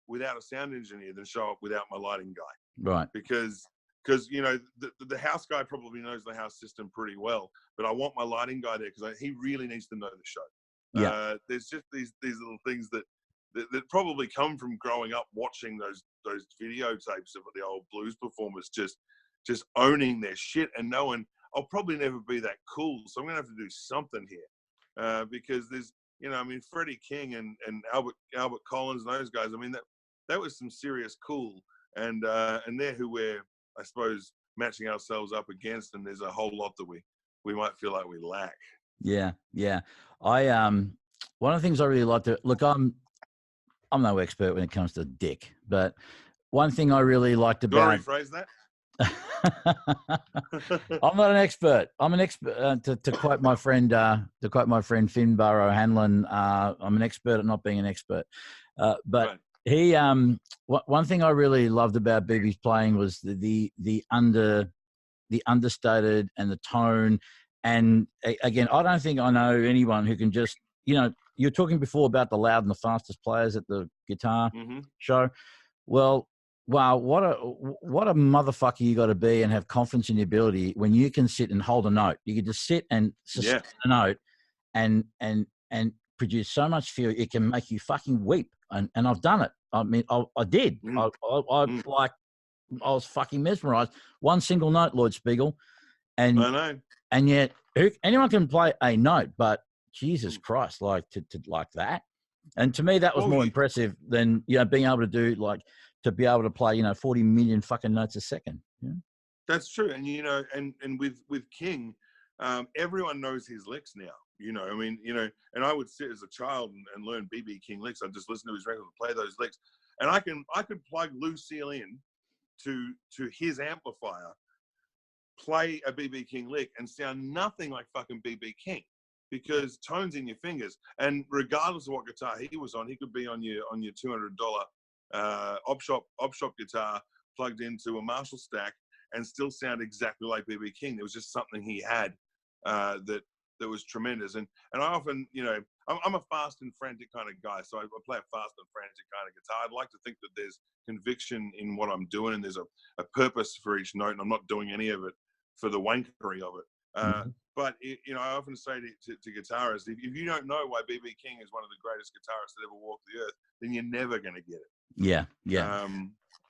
without a sound engineer than show up without my lighting guy. Right. Because the house guy probably knows the house system pretty well, but I want my lighting guy there because he really needs to know the show. Yeah. There's just these little things that probably come from growing up watching those videotapes of the old blues performers just owning their shit and knowing I'll probably never be that cool, so I'm gonna have to do something here, because there's Freddie King and Albert Collins and those guys. I mean that was some serious cool, and they're who we're, I suppose, matching ourselves up against, and there's a whole lot that we might feel like we lack. Yeah. I one of the things I really like to look. I'm no expert when it comes to dick, but one thing I really liked about. Do you want to rephrase that? I'm not an expert. I'm an expert. To quote my friend, Finn Burrow Hanlon, I'm an expert at not being an expert. But Right. he, one thing I really loved about BB's playing was the understated and the tone. And again, I don't think I know anyone who can just, you're talking before about the loud and the fastest players at the guitar show. Well, wow, what a motherfucker you got to be and have confidence in your ability when you can sit and hold a note. You can just sit and sustain a note and produce so much feel it can make you fucking weep. And I've done it. I mean, I did. I was fucking mesmerized. One single note, Lloyd Spiegel, and I know. And yet, anyone can play a note, but Jesus Christ, like to like that. And to me, that was more impressive than being able to do to be able to play 40 million fucking notes a second. Yeah. That's true, and and with King, everyone knows his licks now. I mean, and I would sit as a child and learn BB King licks. I'd just listen to his record and play those licks, and I could plug Lucille in to his amplifier, play a BB King lick, and sound nothing like fucking BB King, because tone's in your fingers. And regardless of what guitar he was on, he could be on your $200 op shop guitar plugged into a Marshall stack and still sound exactly like BB King. There was just something he had that was tremendous. And I often, I'm a fast and frantic kind of guy, so I play a fast and frantic kind of guitar. I'd like to think that there's conviction in what I'm doing, and there's a purpose for each note, and I'm not doing any of it for the wankery of it. But I often say to guitarists, if you don't know why BB King is one of the greatest guitarists that ever walked the earth, then you're never going to get it. Yeah.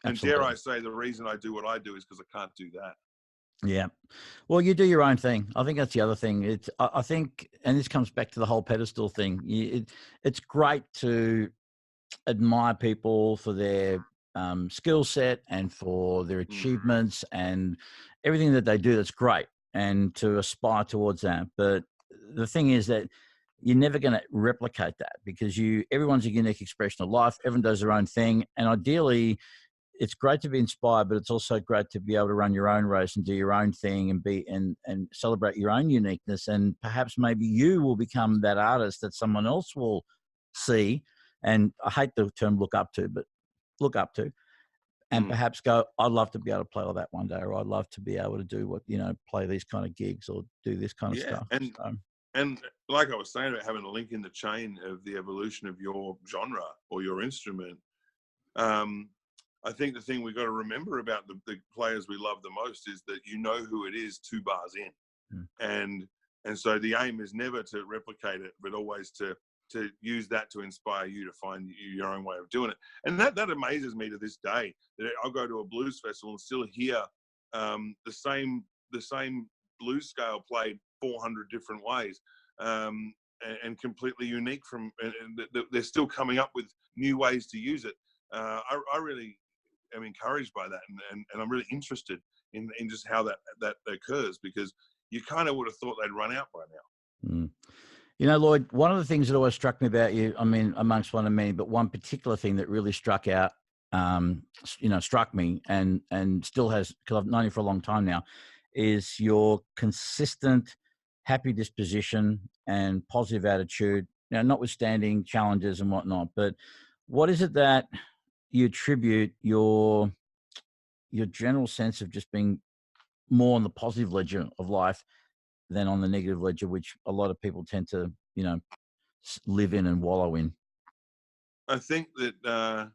And dare I say, the reason I do what I do is because I can't do that. Yeah. Well, you do your own thing. I think that's the other thing. I think, and this comes back to the whole pedestal thing. It's great to admire people for their skill set and for their achievements and everything that they do. That's great, and to aspire towards that. But the thing is that you're never going to replicate that, because everyone's a unique expression of life. Everyone does their own thing, and ideally, it's great to be inspired, but it's also great to be able to run your own race and do your own thing and celebrate your own uniqueness. And perhaps maybe you will become that artist that someone else will see. And I hate the term look up to, but look up to, and perhaps go, I'd love to be able to play all that one day, or I'd love to be able to do play these kind of gigs or do this kind of stuff. And like I was saying about having a link in the chain of the evolution of your genre or your instrument, I think the thing we've got to remember about the players we love the most is that who it is 2 bars in. And so the aim is never to replicate it, but always to use that to inspire you to find your own way of doing it. And that amazes me to this day, that I'll go to a blues festival and still hear the same blues scale played 400 different ways, and completely unique and they're still coming up with new ways to use it. I really am encouraged by that, and I'm really interested in just how that occurs, because you kind of would have thought they'd run out by now. Lloyd, one of the things that always struck me about you, I mean, amongst one of many, but one particular thing that really struck me and still has, because I've known you for a long time now, is your consistent, happy disposition and positive attitude. Now, notwithstanding challenges and whatnot, but what is it that you attribute your general sense of just being more on the positive ledger of life than on the negative ledger, which a lot of people tend to, live in and wallow in? I think that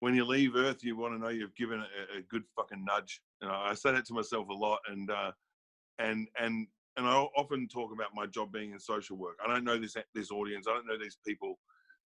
when you leave Earth, you want to know you've given a good fucking nudge. I say that to myself a lot, and I often talk about my job being in social work. I don't know this audience. I don't know these people.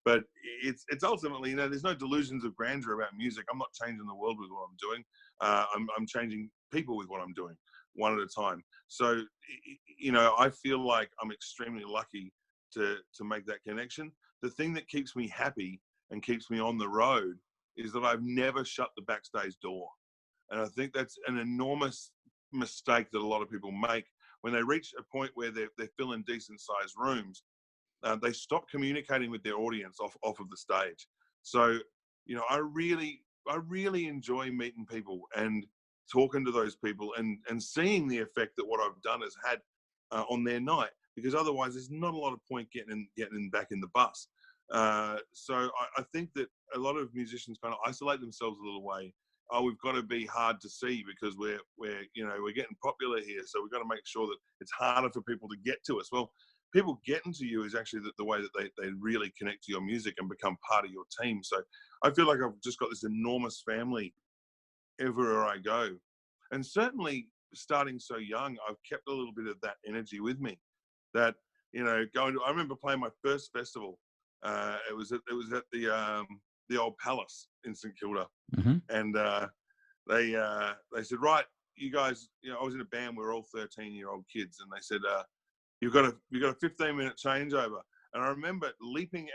But it's ultimately, there's no delusions of grandeur about music. I'm not changing the world with what I'm doing. I'm changing people with what I'm doing, one at a time. So, I feel like I'm extremely lucky to make that connection. The thing that keeps me happy and keeps me on the road is that I've never shut the backstage door. And I think that's an enormous mistake that a lot of people make when they reach a point where they're filling decent sized rooms. They stop communicating with their audience off of the stage. So, I really enjoy meeting people, and talking to those people and seeing the effect that what I've done has had on their night, because otherwise there's not a lot of point getting back in the bus. So I think that a lot of musicians kind of isolate themselves a little way. Oh, we've got to be hard to see because we're getting popular here, so we've got to make sure that it's harder for people to get to us. Well, people getting to you is actually the way that they really connect to your music and become part of your team. So I feel like I've just got this enormous family everywhere I go. And certainly starting so young, I've kept a little bit of that energy with me. That, I remember playing my first festival. It was at the old Palace in St Kilda. Mm-hmm. And they said, right, you guys, I was in a band, we were all 13-year-old kids, and they said, you've got a 15-minute changeover. And I remember leaping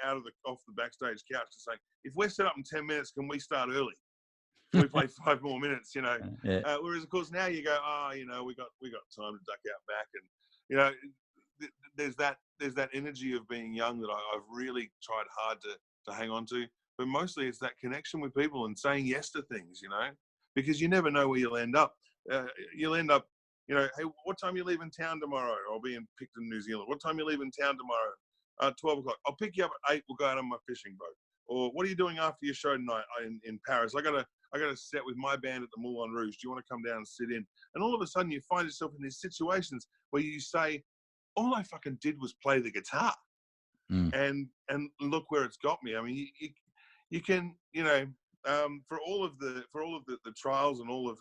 off the backstage couch and saying, if we're set up in 10 minutes, can we start early? Can we play 5 more minutes? Yeah. Whereas of course now you go, we got time to duck out back, and there's that energy of being young that I've really tried hard to hang on to. But mostly it's that connection with people and saying yes to things, because you never know where you'll end up. You'll end up, hey, what time you leaving town tomorrow? I'll be in Picton, New Zealand. What time you leaving town tomorrow? 12 o'clock. I'll pick you up at 8. We'll go out on my fishing boat. Or what are you doing after your show tonight in Paris? I got a set with my band at the Moulin Rouge. Do you want to come down and sit in? And all of a sudden you find yourself in these situations where you say, all I fucking did was play the guitar. And look where it's got me. I mean, you can, for all of the trials and all of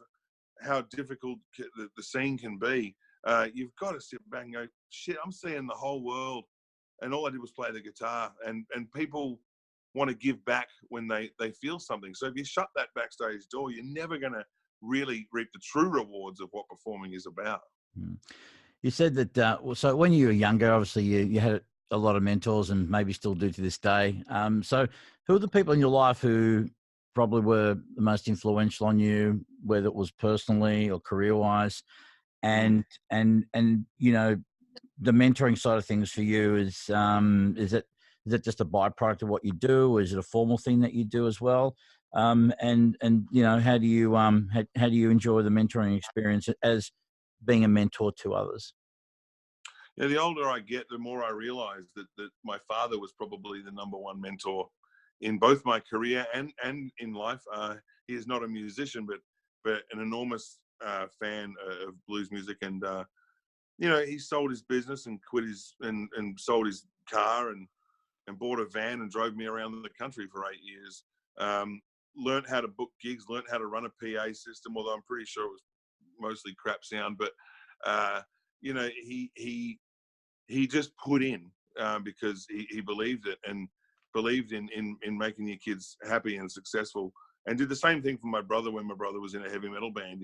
how difficult the scene can be, you've got to sit back and go, shit, I'm seeing the whole world, and all I did was play the guitar. And people want to give back when they feel something. So if you shut that backstage door, you're never going to really reap the true rewards of what performing is about. You said that, so when you were younger, obviously you had a lot of mentors and maybe still do to this day. So who are the people in your life who probably were the most influential on you, whether it was personally or career-wise? And the mentoring side of things for you is it just a byproduct of what you do, or is it a formal thing that you do as well? And how do you enjoy the mentoring experience as being a mentor to others? Yeah, the older I get, the more I realize that my father was probably the number one mentor in both my career and in life. He is not a musician, but an enormous fan of blues music. And he sold his business and quit and sold his car and bought a van and drove me around the country for 8 years. Learned how to book gigs, learned how to run a PA system, although I'm pretty sure it was mostly crap sound. But he just put in because he believed it and believed in making your kids happy and successful, and did the same thing for my brother when my brother was in a heavy metal band.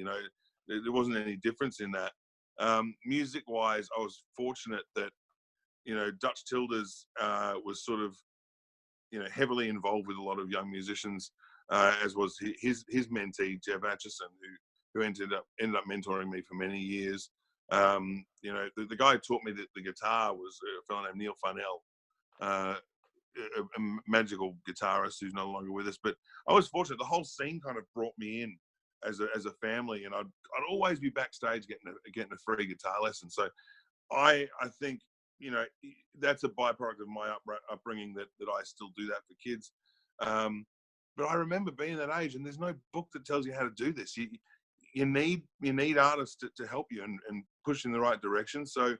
There wasn't any difference in that. Music wise, I was fortunate that Dutch Tilders was sort of heavily involved with a lot of young musicians, as was his mentee Jeff Atchison, who ended up mentoring me for many years. The guy who taught me the guitar was a fellow named Neil Farnell, a magical guitarist who's no longer with us. But I was fortunate. The whole scene kind of brought me in as a family, and I'd always be backstage getting a free guitar lesson. So I think that's a byproduct of my upbringing that I still do that for kids. But I remember being that age, and there's no book that tells you how to do this. You need artists to help you and push in the right direction. So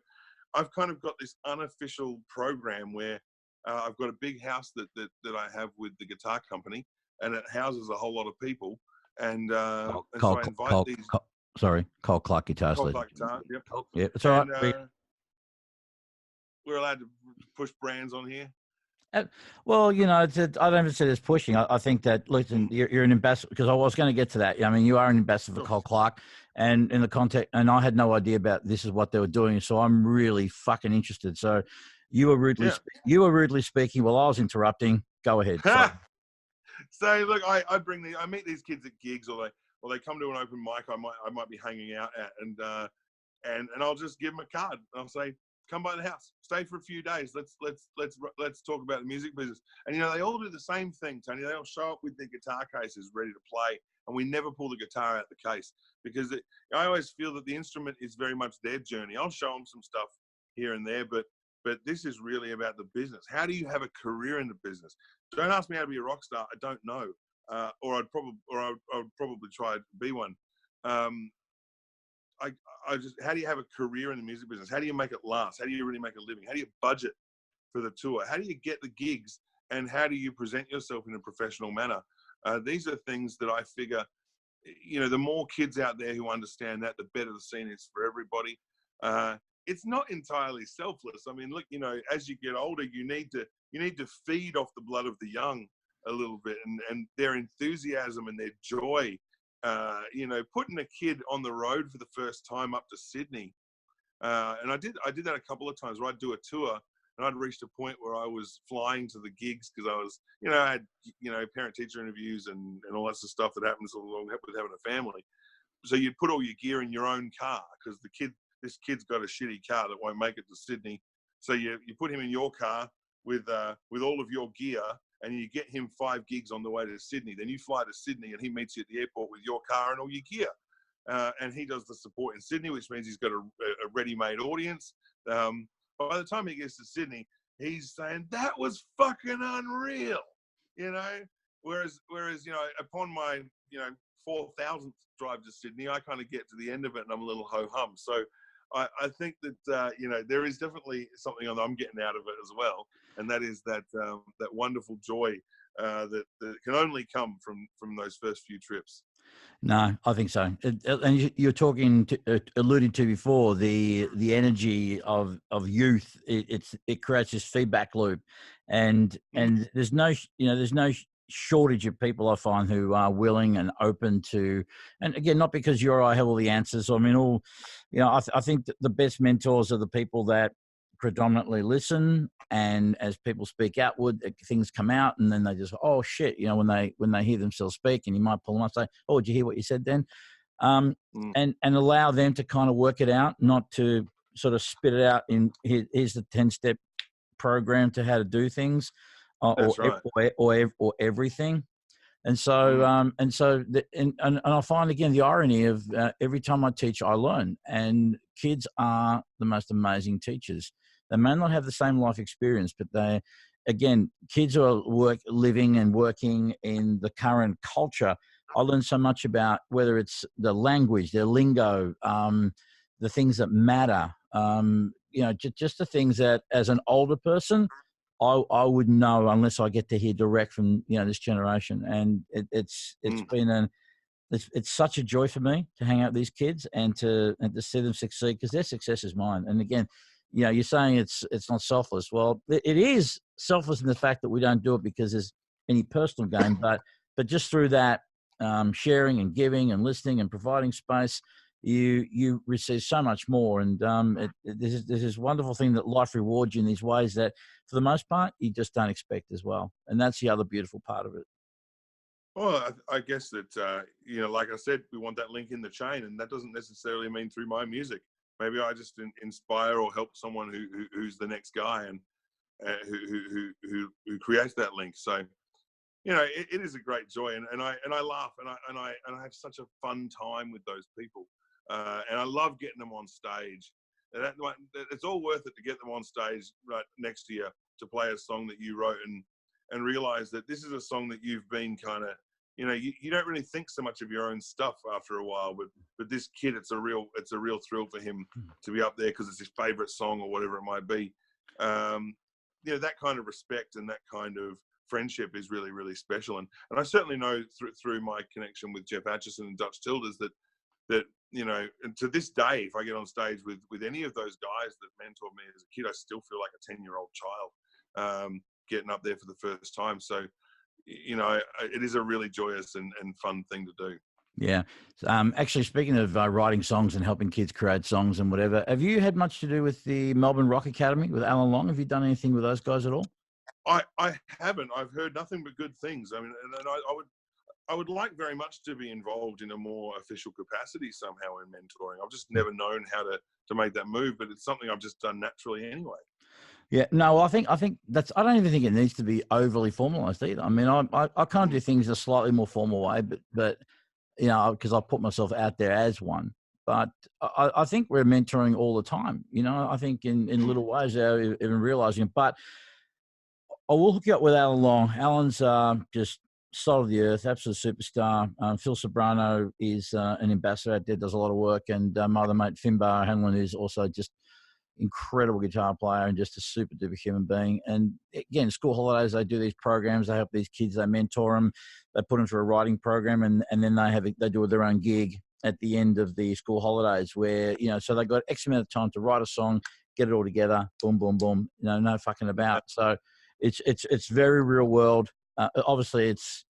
I've kind of got this unofficial program where I've got a big house that I have with the guitar company, and it houses a whole lot of people. And so I invite these. Cole Clark Guitars. Cole Clark Guitar. Yep. Yeah, it's all right. We're allowed to push brands on here. Well, I don't even say there's pushing. I think that, listen, you're an ambassador, because I was going to get to that. I mean, you are an ambassador for Cole Clark, and in the context, and I had no idea about this is what they were doing, so I'm really fucking interested. So you were rudely speaking while I was interrupting. Go ahead. So look, I meet these kids at gigs, or they come to an open mic I might be hanging out at, and I'll just give them a card. And I'll say, come by the house, stay for a few days. Let's talk about the music business. And they all do the same thing, Tony. They all show up with their guitar cases ready to play, and we never pull the guitar out the case, because I always feel that the instrument is very much their journey. I'll show them some stuff here and there, but this is really about the business. How do you have a career in the business? Don't ask me how to be a rock star. I don't know, or I'd probably try to be one. I just, how do you have a career in the music business? How do you make it last? How do you really make a living? How do you budget for the tour? How do you get the gigs? And how do you present yourself in a professional manner? These are things that I figure, you know, the more kids out there who understand that, the better the scene is for everybody. It's not entirely selfless. I mean, look, you know, as you get older, you need to feed off the blood of the young a little bit, and their enthusiasm and their joy. You know, putting a kid on the road for the first time up to Sydney, and I did that a couple of times where I'd do a tour, and I'd reached a point where I was flying to the gigs because I was, you know, I had, you know, parent-teacher interviews and all that sort of stuff that happens along with having a family. So you'd put all your gear in your own car because this kid's got a shitty car that won't make it to Sydney. So you put him in your car with all of your gear, and you get him 5 gigs on the way to Sydney. Then you fly to Sydney, and he meets you at the airport with your car and all your gear. And he does the support in Sydney, which means he's got a ready-made audience. By the time he gets to Sydney, he's saying, that was fucking unreal, you know? Whereas, you know, upon my, you know, 4,000th drive to Sydney, I kind of get to the end of it and I'm a little ho-hum. So I think that, you know, there is definitely something I'm getting out of it as well. And that is that wonderful joy that can only come from those first few trips. No, I think so. And you're alluding to before the energy of youth. It creates this feedback loop, and there's no shortage of people I find who are willing and open to. And again, not because you or I have all the answers. I mean, I think that the best mentors are the people that predominantly listen, and as people speak outward, things come out, and then they just, oh shit, you know, when they hear themselves speak, and you might pull them up and say, oh, did you hear what you said then? And allow them to kind of work it out, not to sort of spit it out in here's the 10-step program to how to do things, or everything. And so, and I find again the irony of every time I teach, I learn, and kids are the most amazing teachers. They may not have the same life experience, but kids are living and working in the current culture. I learn so much about whether it's the language, their lingo, the things that matter. You know, just the things that as an older person, I would know unless I get to hear direct from, you know, this generation. And it's been it's such a joy for me to hang out with these kids and to see them succeed, because their success is mine. And again, you know, you're saying it's not selfless. Well, it is selfless in the fact that we don't do it because there's any personal gain, but just through that sharing and giving and listening and providing space, you receive so much more. And there's this wonderful thing that life rewards you in these ways that, for the most part, you just don't expect as well. And that's the other beautiful part of it. Well, I guess that, you know, like I said, we want that link in the chain, and that doesn't necessarily mean through my music. Maybe I just inspire or help someone who's the next guy, and who creates that link. So, you know, it is a great joy, and I laugh, and I have such a fun time with those people, and I love getting them on stage. It's all worth it to get them on stage right next to you to play a song that you wrote, and realize that this is a song that you've been kind of, you know, you don't really think so much of your own stuff after a while, but this kid, it's a real thrill for him to be up there because it's his favorite song or whatever it might be. You know, that kind of respect and that kind of friendship is really, really special. And I certainly know through my connection with Jeff Atchison and Dutch Tilders that, you know, and to this day, if I get on stage with any of those guys that mentored me as a kid, I still feel like a 10-year-old child getting up there for the first time. So, you know, it is a really joyous and fun thing to do. Yeah. Actually, speaking of writing songs and helping kids create songs and whatever, have you had much to do with the Melbourne Rock Academy with Alan Long? Have you done anything with those guys at all? I haven't. I've heard nothing but good things. I mean, and I would like very much to be involved in a more official capacity somehow in mentoring. I've just never known how to make that move, but it's something I've just done naturally anyway. Yeah, no, I think that's, I don't even think it needs to be overly formalized either. I mean, I kind of do things a slightly more formal way, but you know, because I put myself out there as one. But I think we're mentoring all the time. You know, I think in little ways, even realizing it. But I will hook you up with Alan Long. Alan's just salt of the earth, absolute superstar. Phil Sobrano is an ambassador out there, does a lot of work, and my other mate Finbar Hanlon is also just incredible guitar player and just a super duper human being. And again, school holidays, they do these programs, they help these kids, they mentor them, they put them through a writing program, and then they do their own gig at the end of the school holidays where, you know, so they got X amount of time to write a song, get it all together, boom, boom, boom, you know, no fucking about. So it's very real world. Obviously it's,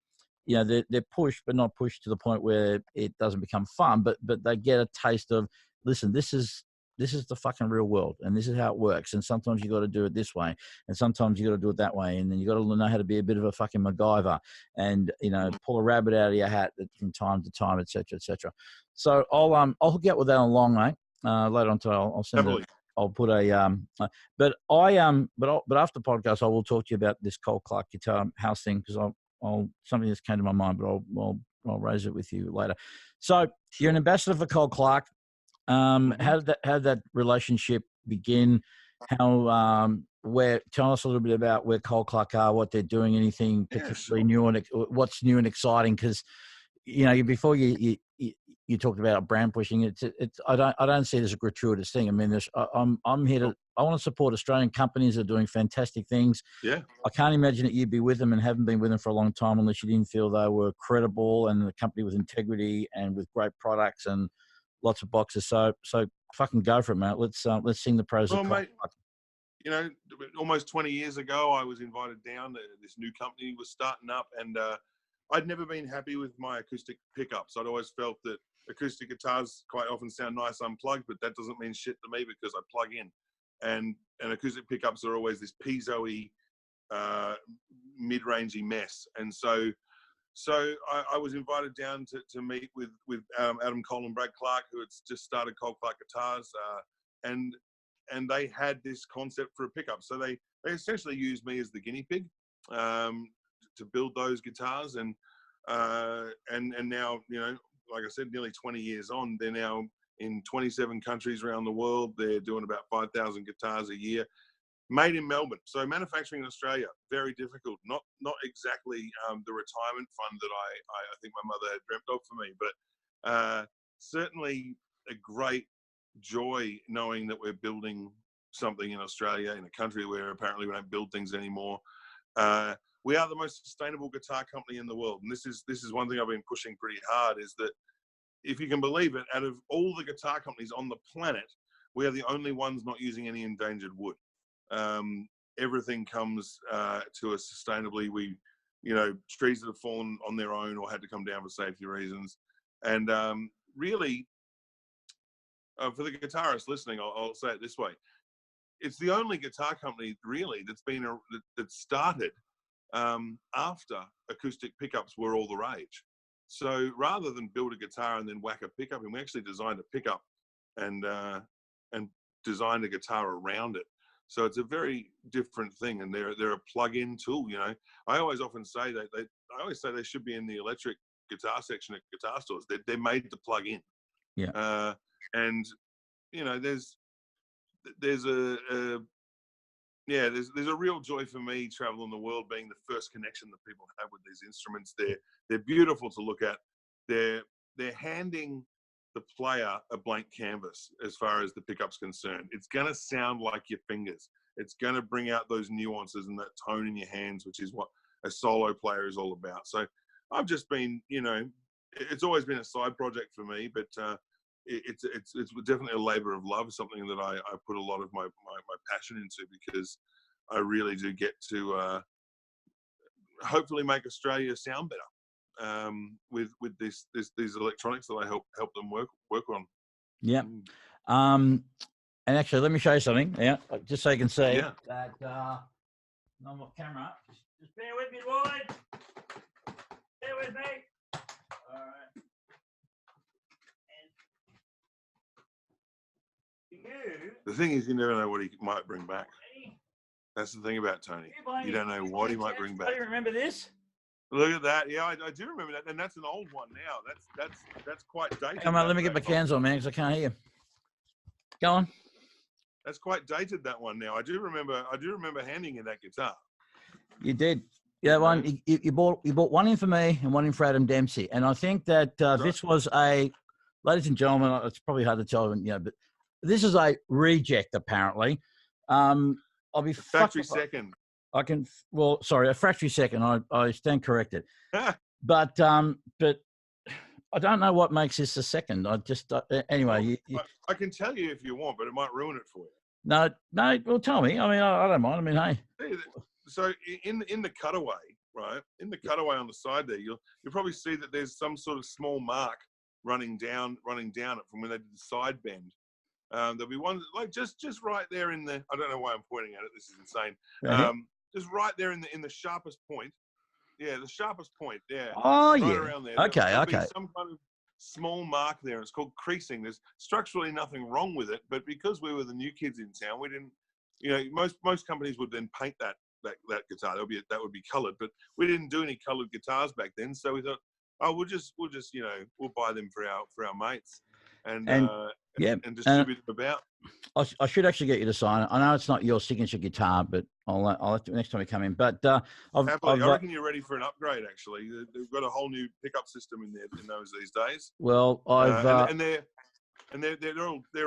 you know, they're pushed, but not pushed to the point where it doesn't become fun, but they get a taste of, listen, this is the fucking real world, and this is how it works. And sometimes you got to do it this way, and sometimes you got to do it that way, and then you got to know how to be a bit of a fucking MacGyver, and, you know, pull a rabbit out of your hat from time to time, etc., etc. So I'll hook you up with that along, mate. Later on today, I'll send it. I'll put a but after the podcast, I will talk to you about this Cole Clark guitar house thing, because I'll something that's came to my mind, but I'll raise it with you later. So you're an ambassador for Cole Clark. How did that relationship begin? How tell us a little bit about where Cole Clark are, what they're doing, anything particularly new and what's new and exciting? Because, you know, before you talked about brand pushing. It's I don't see it as a gratuitous thing. I mean, I'm here to, I want to support Australian companies that are doing fantastic things. Yeah. I can't imagine that you'd be with them and haven't been with them for a long time unless you didn't feel they were credible and a company with integrity and with great products and lots of boxes. So fucking go for it, mate. Let's sing the pros of Cole. You know, almost 20 years ago, I was invited down. This new company was starting up, and I'd never been happy with my acoustic pickups. I'd always felt that acoustic guitars quite often sound nice unplugged, but that doesn't mean shit to me because I plug in. And acoustic pickups are always this piezo-y, mid-rangey mess. And so I was invited down to meet with Adam Cole and Brad Clark, who had just started Cole Clark Guitars, and they had this concept for a pickup. So they essentially used me as the guinea pig to build those guitars. And now, you know, like I said, nearly 20 years on, they're now in 27 countries around the world. They're doing about 5,000 guitars a year, made in Melbourne. So manufacturing in Australia, very difficult. Not exactly the retirement fund that I think my mother had dreamt of for me, but certainly a great joy knowing that we're building something in Australia, in a country where apparently we don't build things anymore. We are the most sustainable guitar company in the world, and this is one thing I've been pushing pretty hard, is that, if you can believe it, out of all the guitar companies on the planet, we are the only ones not using any endangered wood. Everything comes to us sustainably. We, you know, trees that have fallen on their own or had to come down for safety reasons, and really, for the guitarist listening, I'll say it this way: it's the only guitar company really that's been that started after acoustic pickups were all the rage. So rather than build a guitar and then whack a pickup, and we actually designed a pickup and designed a guitar around it. So it's a very different thing, and they're a plug-in tool. You know, I often say that they should be in the electric guitar section at guitar stores. They're made to plug in. Yeah. And you know, there's a real joy for me traveling the world, being the first connection that people have with these instruments. They're beautiful to look at. They're handing the player a blank canvas as far as the pickup's concerned. It's going to sound like your fingers. It's going to bring out those nuances and that tone in your hands, which is what a solo player is all about. So I've just been, you know, it's always been a side project for me, but it's definitely a labor of love, something that I put a lot of my passion into, because I really do get to hopefully make Australia sound better with these electronics that I help them work on. Yeah. And actually, let me show you something. Yeah, just so you can see that. On my camera. Just bear with me, Lloyd. Bear with me. All right. The thing is, you never know what he might bring back. That's the thing about Tony. You don't know what he might bring back. Do you remember this? Look at that. Yeah, I do remember that. And that's an old one now. That's quite dated. Come on, let me get my cans on, man, because I can't hear you. Go on. That's quite dated, that one now. I do remember handing you that guitar. You did. Yeah, one you bought one in for me and one in for Adam Dempsey. And I think that this was ladies and gentlemen, it's probably hard to tell, but this is a reject apparently. I'll be factory second. I can, well, sorry, a factory second. I stand corrected. but I don't know what makes this a second. I just anyway. I can tell you if you want, but it might ruin it for you. No. Well, tell me. I mean, I don't mind. I mean, hey. So in the cutaway, right? In the cutaway on the side there, you'll probably see that there's some sort of small mark running down it from when they did the side bend. There'll be one like just right there in the. I don't know why I'm pointing at it. This is insane. Just right there in the sharpest point. Yeah, the sharpest point. Yeah. Oh, right yeah. Around there. Okay. There'll be some kind of small mark there. It's called creasing. There's structurally nothing wrong with it, but because we were the new kids in town, we didn't. Most companies would then paint that guitar. That would be coloured, but we didn't do any coloured guitars back then. So we thought, we'll just we'll buy them for our mates and distribute them about. I should actually get you to sign it. I know it's not your signature guitar, but I'll have to next time you come in. But I reckon you're ready for an upgrade. Actually, they've got a whole new pickup system in there in those these days. Well, they're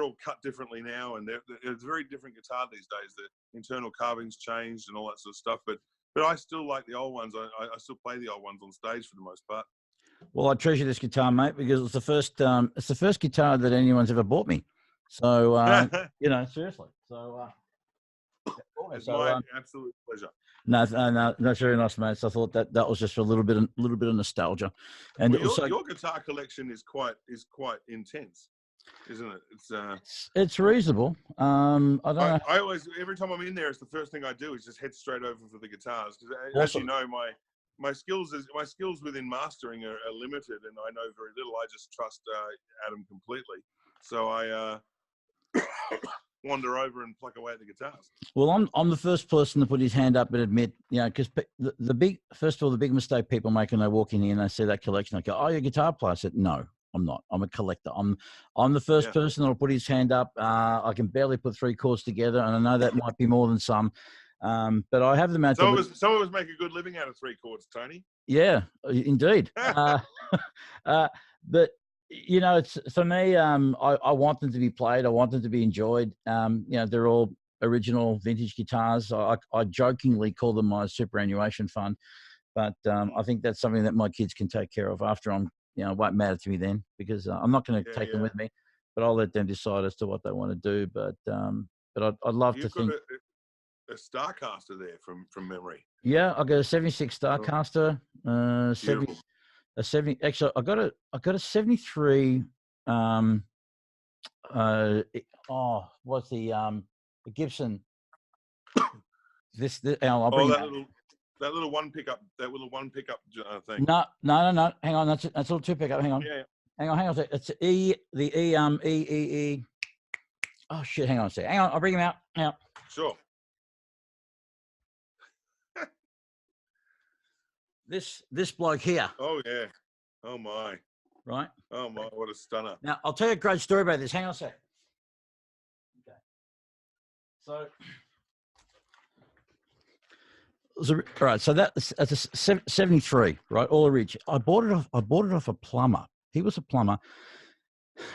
all cut differently now, and it's a very different guitar these days. The internal carving's changed and all that sort of stuff. But I still like the old ones. I still play the old ones on stage for the most part. Well, I treasure this guitar, mate, because it's the first guitar that anyone's ever bought me. So seriously. So it's my absolute pleasure. No, that's very nice, mate. So I thought that was just for a little bit of nostalgia. And your guitar collection is quite intense, isn't it? It's reasonable. I don't know. I always, every time I'm in there, it's the first thing I do is just head straight over for the guitars. Awesome. As you know, my skills within mastering are limited, and I know very little. I just trust Adam completely. So I wander over and pluck away at the guitars. Well, I'm the first person to put his hand up and admit, because the big mistake people make when they walk in here and they see that collection, they go, "Oh, you're a guitar player." I said, "No, I'm not. I'm a collector. I'm the first person that'll put his hand up. I can barely put 3 chords together, and I know that might be more than some. But I have them out. Some of us make a good living out of 3 chords, Tony. Yeah, indeed. But it's for me. I want them to be played. I want them to be enjoyed. They're all original vintage guitars. I jokingly call them my superannuation fund, but I think that's something that my kids can take care of after I'm. It won't matter to me then because I'm not going to take them with me, but I'll let them decide as to what they want to do. But I'd love to think. A Starcaster there from memory. Yeah, I got a 76 Starcaster. 70. Actually, I got a 73. What's the Gibson? I'll bring that little one pickup thing. No. Hang on, that's a little 2 pickup. Hang on. Yeah. Hang on a second. It's E. Oh shit! Hang on a second. Hang on, I'll bring him out. Hang on. Sure. This bloke here. Oh yeah. Oh my. Right. Oh my, what a stunner. Now I'll tell you a great story about this. Hang on a sec. Okay. So all right. So that's a 73, right? All rich. I bought it off a plumber. He was a plumber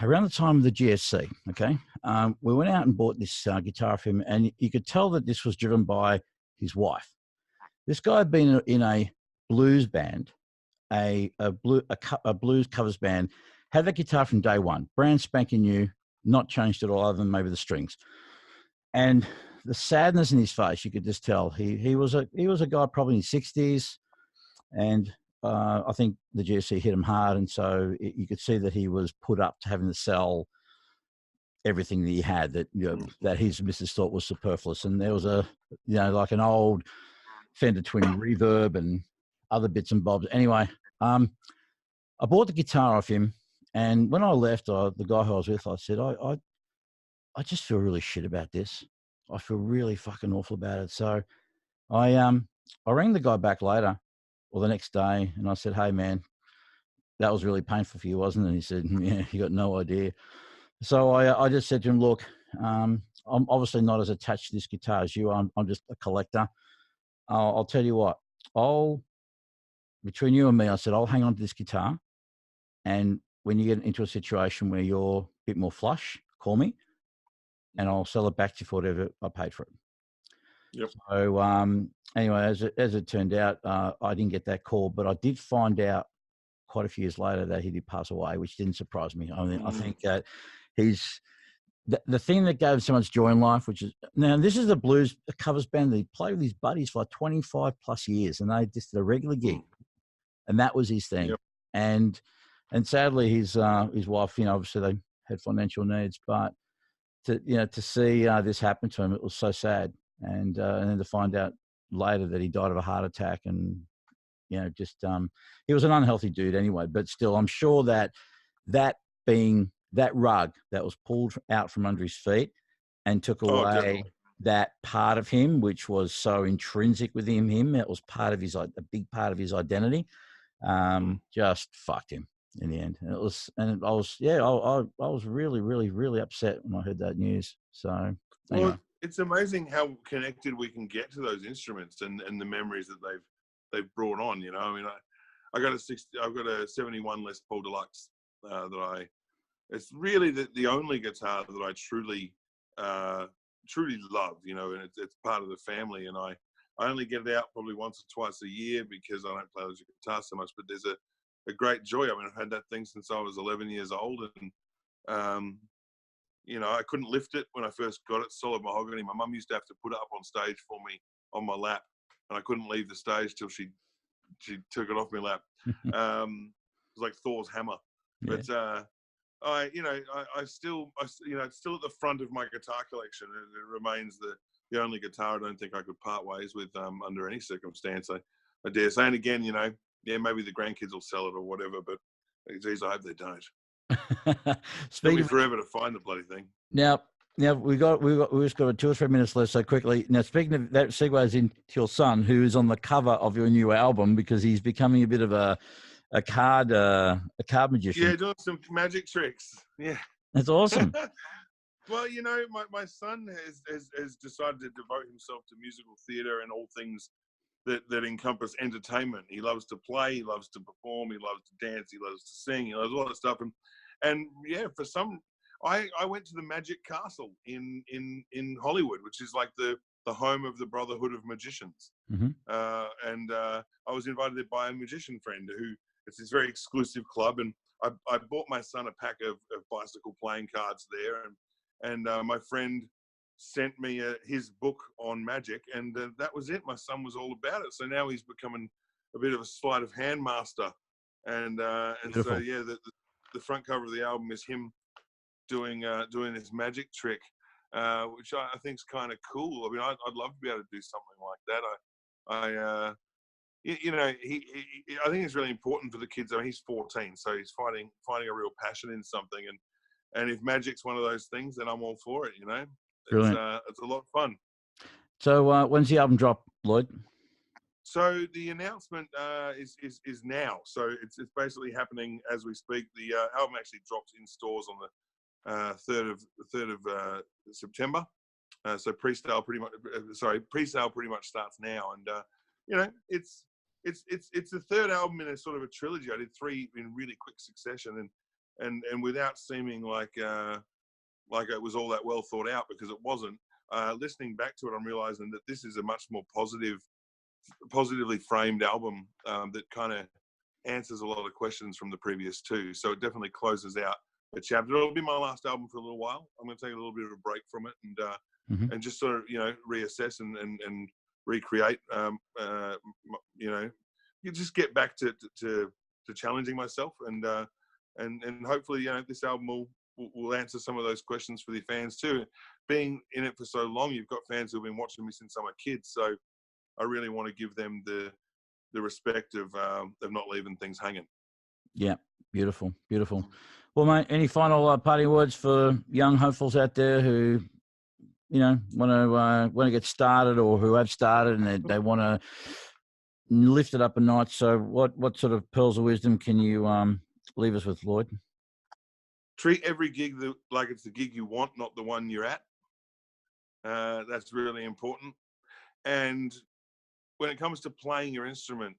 around the time of the GSC. Okay. We went out and bought this guitar for him, and you could tell that this was driven by his wife. This guy had been in a blues band, a blues covers band, had that guitar from day one, brand spanking new, not changed at all other than maybe the strings. And the sadness in his face, you could just tell he was a guy probably in his 60s, and I think the GSC hit him hard, and so you could see that he was put up to having to sell everything that he had that his missus thought was superfluous. And there was like an old Fender Twin reverb and other bits and bobs. Anyway, I bought the guitar off him, and when I left, the guy who I was with, I said, I just feel really shit about this. I feel really fucking awful about it. So I rang the guy back later, or the next day, and I said, "Hey, man, that was really painful for you, wasn't it?" And he said, "Yeah, you got no idea." So I just said to him, "Look, I'm obviously not as attached to this guitar as you are. I'm just a collector. I'll tell you what. Between you and me, I said, I'll hang on to this guitar, and when you get into a situation where you're a bit more flush, call me, and I'll sell it back to you for whatever I paid for it." Yep. So anyway, as it turned out, I didn't get that call, but I did find out quite a few years later that he did pass away, which didn't surprise me. I mean, I think that he's the thing that gave so much joy in life, which is, now this is a blues covers band that he played with his buddies for like 25 plus years, and they just did a regular gig, and that was his thing. Yep. And sadly, his wife, obviously they had financial needs, but to see this happen to him, it was so sad. And then to find out later that he died of a heart attack, and just he was an unhealthy dude anyway. But still, I'm sure that being that rug that was pulled out from under his feet and took away that part of him, which was so intrinsic within him, that was part of his, a big part of his identity, just fucked him in the end. And I was really, really, really upset when I heard that news. So anyway. Well, it's amazing how connected we can get to those instruments and the memories that they've brought on. I mean, I've got a 71 Les Paul Deluxe it's really the only guitar that I truly love, and it's part of the family. And I only get it out probably once or twice a year because I don't play the guitar so much, but there's a great joy. I mean, I've had that thing since I was 11 years old, and I couldn't lift it when I first got it, solid mahogany. My mum used to have to put it up on stage for me on my lap, and I couldn't leave the stage till she took it off my lap. It was like Thor's hammer. Yeah. But I still, it's still at the front of my guitar collection. It remains the only guitar I don't think I could part ways with under any circumstance. I dare say. And again, maybe the grandkids will sell it or whatever, but geez, I hope they don't. It'll be forever to find the bloody thing. Now we just got 2 or 3 minutes left. So quickly, now speaking of that, segues into your son, who is on the cover of your new album because he's becoming a bit of a card magician. Yeah, doing some magic tricks. Yeah, that's awesome. Well, my son has decided to devote himself to musical theatre and all things that encompass entertainment. He loves to play, he loves to perform, he loves to dance, he loves to sing, he loves all that stuff. And yeah, I went to the Magic Castle in Hollywood, which is like the home of the Brotherhood of Magicians. Mm-hmm. And I was invited there by a magician friend it's this very exclusive club, and I bought my son a pack of bicycle playing cards there, and my friend sent me his book on magic, and that was it. My son was all about it. So now he's becoming a bit of a sleight of hand master, and so yeah, the front cover of the album is him doing this magic trick, which I think is kind of cool. I mean, I'd love to be able to do something like that. I think it's really important for the kids. I mean, he's 14, so he's finding a real passion in something, and if magic's one of those things, then I'm all for it. It's a lot of fun. So when's the album drop, Lloyd? So the announcement is now. So it's basically happening as we speak. The album actually drops in stores on the 3rd of September. So pre-sale pretty much starts now, and it's the third album in a sort of a trilogy. I did 3 in really quick succession, and without seeming like it was all that well thought out, because it wasn't. Listening back to it, I'm realizing that this is a much more positively framed album that kind of answers a lot of questions from the previous 2. So it definitely closes out a chapter. It'll be my last album for a little while. I'm going to take a little bit of a break from it and just sort of reassess and recreate. You just get back to challenging myself, and hopefully this album will answer some of those questions for the fans too. Being in it for so long, you've got fans who've been watching me since I was a kid, so I really want to give them the respect of not leaving things hanging. Yeah, beautiful. Well, mate, any final parting words for young hopefuls out there who want to get started, or who have started and they want to lift it up a notch. So what sort of pearls of wisdom can you leave us with, Lloyd? Treat every gig like it's the gig you want, not the one you're at. That's really important. And when it comes to playing your instrument,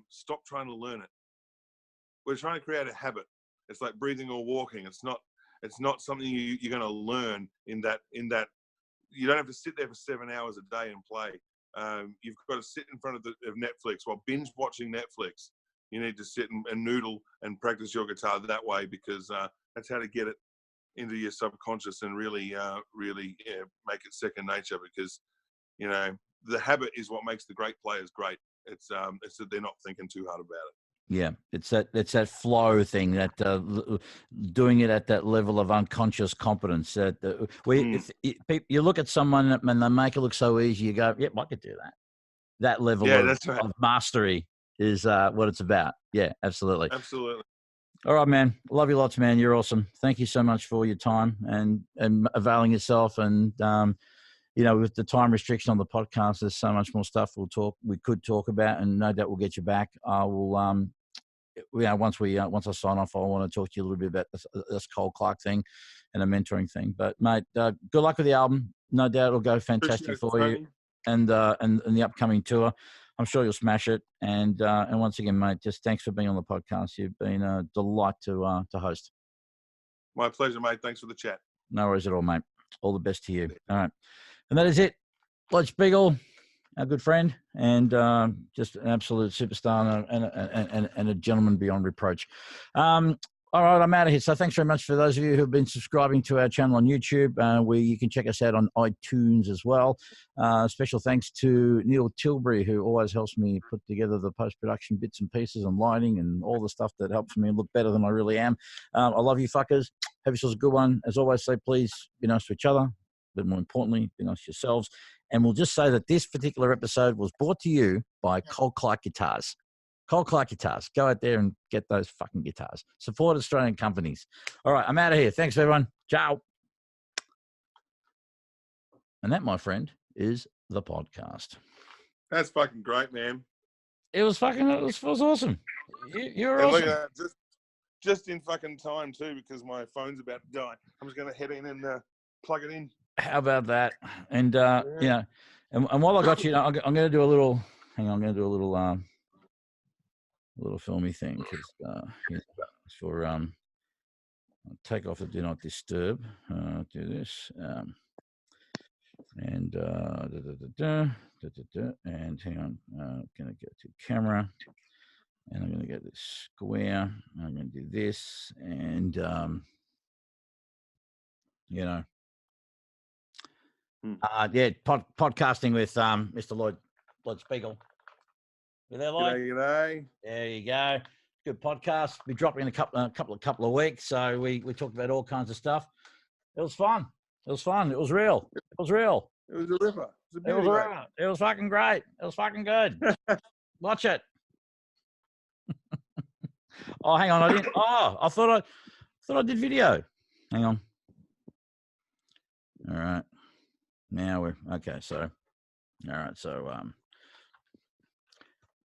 stop trying to learn it. We're trying to create a habit. It's like breathing or walking. It's not something you're going to learn in that. You don't have to sit there for 7 hours a day and play. You've got to sit in front of Netflix while binge watching Netflix. You need to sit and noodle and practice your guitar that way, because that's how to get it into your subconscious and really make it second nature. Because the habit is what makes the great players great. It's that they're not thinking too hard about it. Yeah, it's that flow thing, that doing it at that level of unconscious competence. That if you look at someone and they make it look so easy, you go, "Yep, I could do that." That level of mastery is what it's about. Yeah, absolutely. Absolutely. All right, man. Love you lots, man. You're awesome. Thank you so much for your time and availing yourself. And with the time restriction on the podcast, there's so much more stuff we could talk about, and no doubt we'll get you back. I will. Once I sign off, I want to talk to you a little bit about this Cole Clark thing and a mentoring thing. But mate, good luck with the album. No doubt it'll go fantastic for you, and the upcoming tour. I'm sure you'll smash it. And once again, mate, just thanks for being on the podcast. You've been a delight to host. My pleasure, mate. Thanks for the chat. No worries at all, mate. All the best to you. All right, and that is it. LLoyd Spiegel, our good friend, and just an absolute superstar and a gentleman beyond reproach. All right, I'm out of here. So thanks very much for those of you who have been subscribing to our channel on YouTube, where you can check us out on iTunes as well. Special thanks to Neil Tilbury, who always helps me put together the post-production bits and pieces and lighting and all the stuff that helps me look better than I really am. I love you fuckers. Have yourselves a good one. As always, say please be nice to each other, but more importantly, be nice to yourselves. And we'll just say that this particular episode was brought to you by Cole Clark Guitars. Cole Clark Guitars. Go out there and get those fucking guitars. Support Australian companies. All right, I'm out of here. Thanks, everyone. Ciao. And that, my friend, is the podcast. That's fucking great, man. It was awesome. You're and awesome. Look at that. Just in fucking time, too, because my phone's about to die. I'm just going to head in and plug it in. How about that? And, and while I got you, I'm going to do a little, hang on, I'm going to do a little filmy thing, because for I'll take off the do not disturb. Do this and and hang on. I'm gonna go to camera, and I'm gonna go to square. I'm gonna do this, and podcasting with Mr. LLoyd Spiegel. You there, Lloyd? G'day. There you go. Good podcast. Be dropping in a couple of weeks. So we talked about all kinds of stuff. It was fun. It was fun. It was real. It was real. It was a ripper. It was a ripper. It was fucking great. It was fucking good. Watch it. Oh, hang on. I didn't. Oh, I thought I did video. Hang on. All right. Now we're okay. So, all right. So,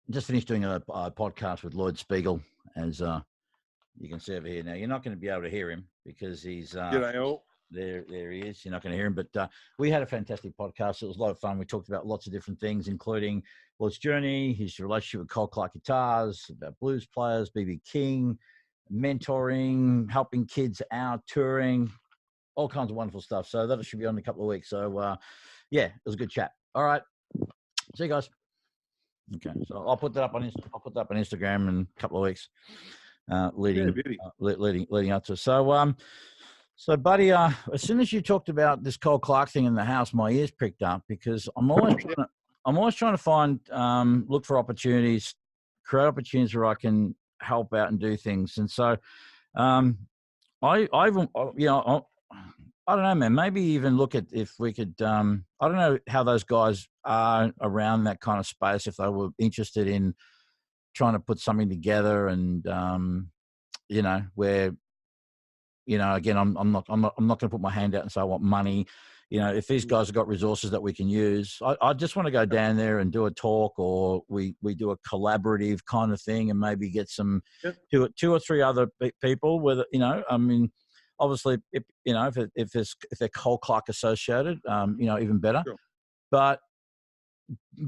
just finished doing a podcast with LLoyd Spiegel, as you can see over here. Now, you're not going to be able to hear him because he's G'day all. There he is. You're not going to hear him, but we had a fantastic podcast. It was a lot of fun. We talked about lots of different things, including LLoyd's journey, his relationship with Cole Clark Guitars, about blues players, BB King, mentoring, helping kids out, touring, all kinds of wonderful stuff. So that should be on in a couple of weeks. So it was a good chat. All right, see you guys. Okay, so I'll put that up on Instagram in a couple of weeks, leading up to. So, buddy, as soon as you talked about this Cole Clark thing in the house, my ears pricked up, because I'm always trying to find, look for opportunities, create opportunities where I can help out and do things. And so, I don't know, man, maybe even look at if we could, I don't know how those guys are around that kind of space, if they were interested in trying to put something together and, where you know, again, I'm not going to put my hand out and say I want money. You know, if these guys have got resources that we can use, I just want to go down there and do a talk, or we do a collaborative kind of thing, and maybe get some two or three other people. Whether, you know, I mean, obviously, if they're Cole Clark associated, you know, even better. Sure. But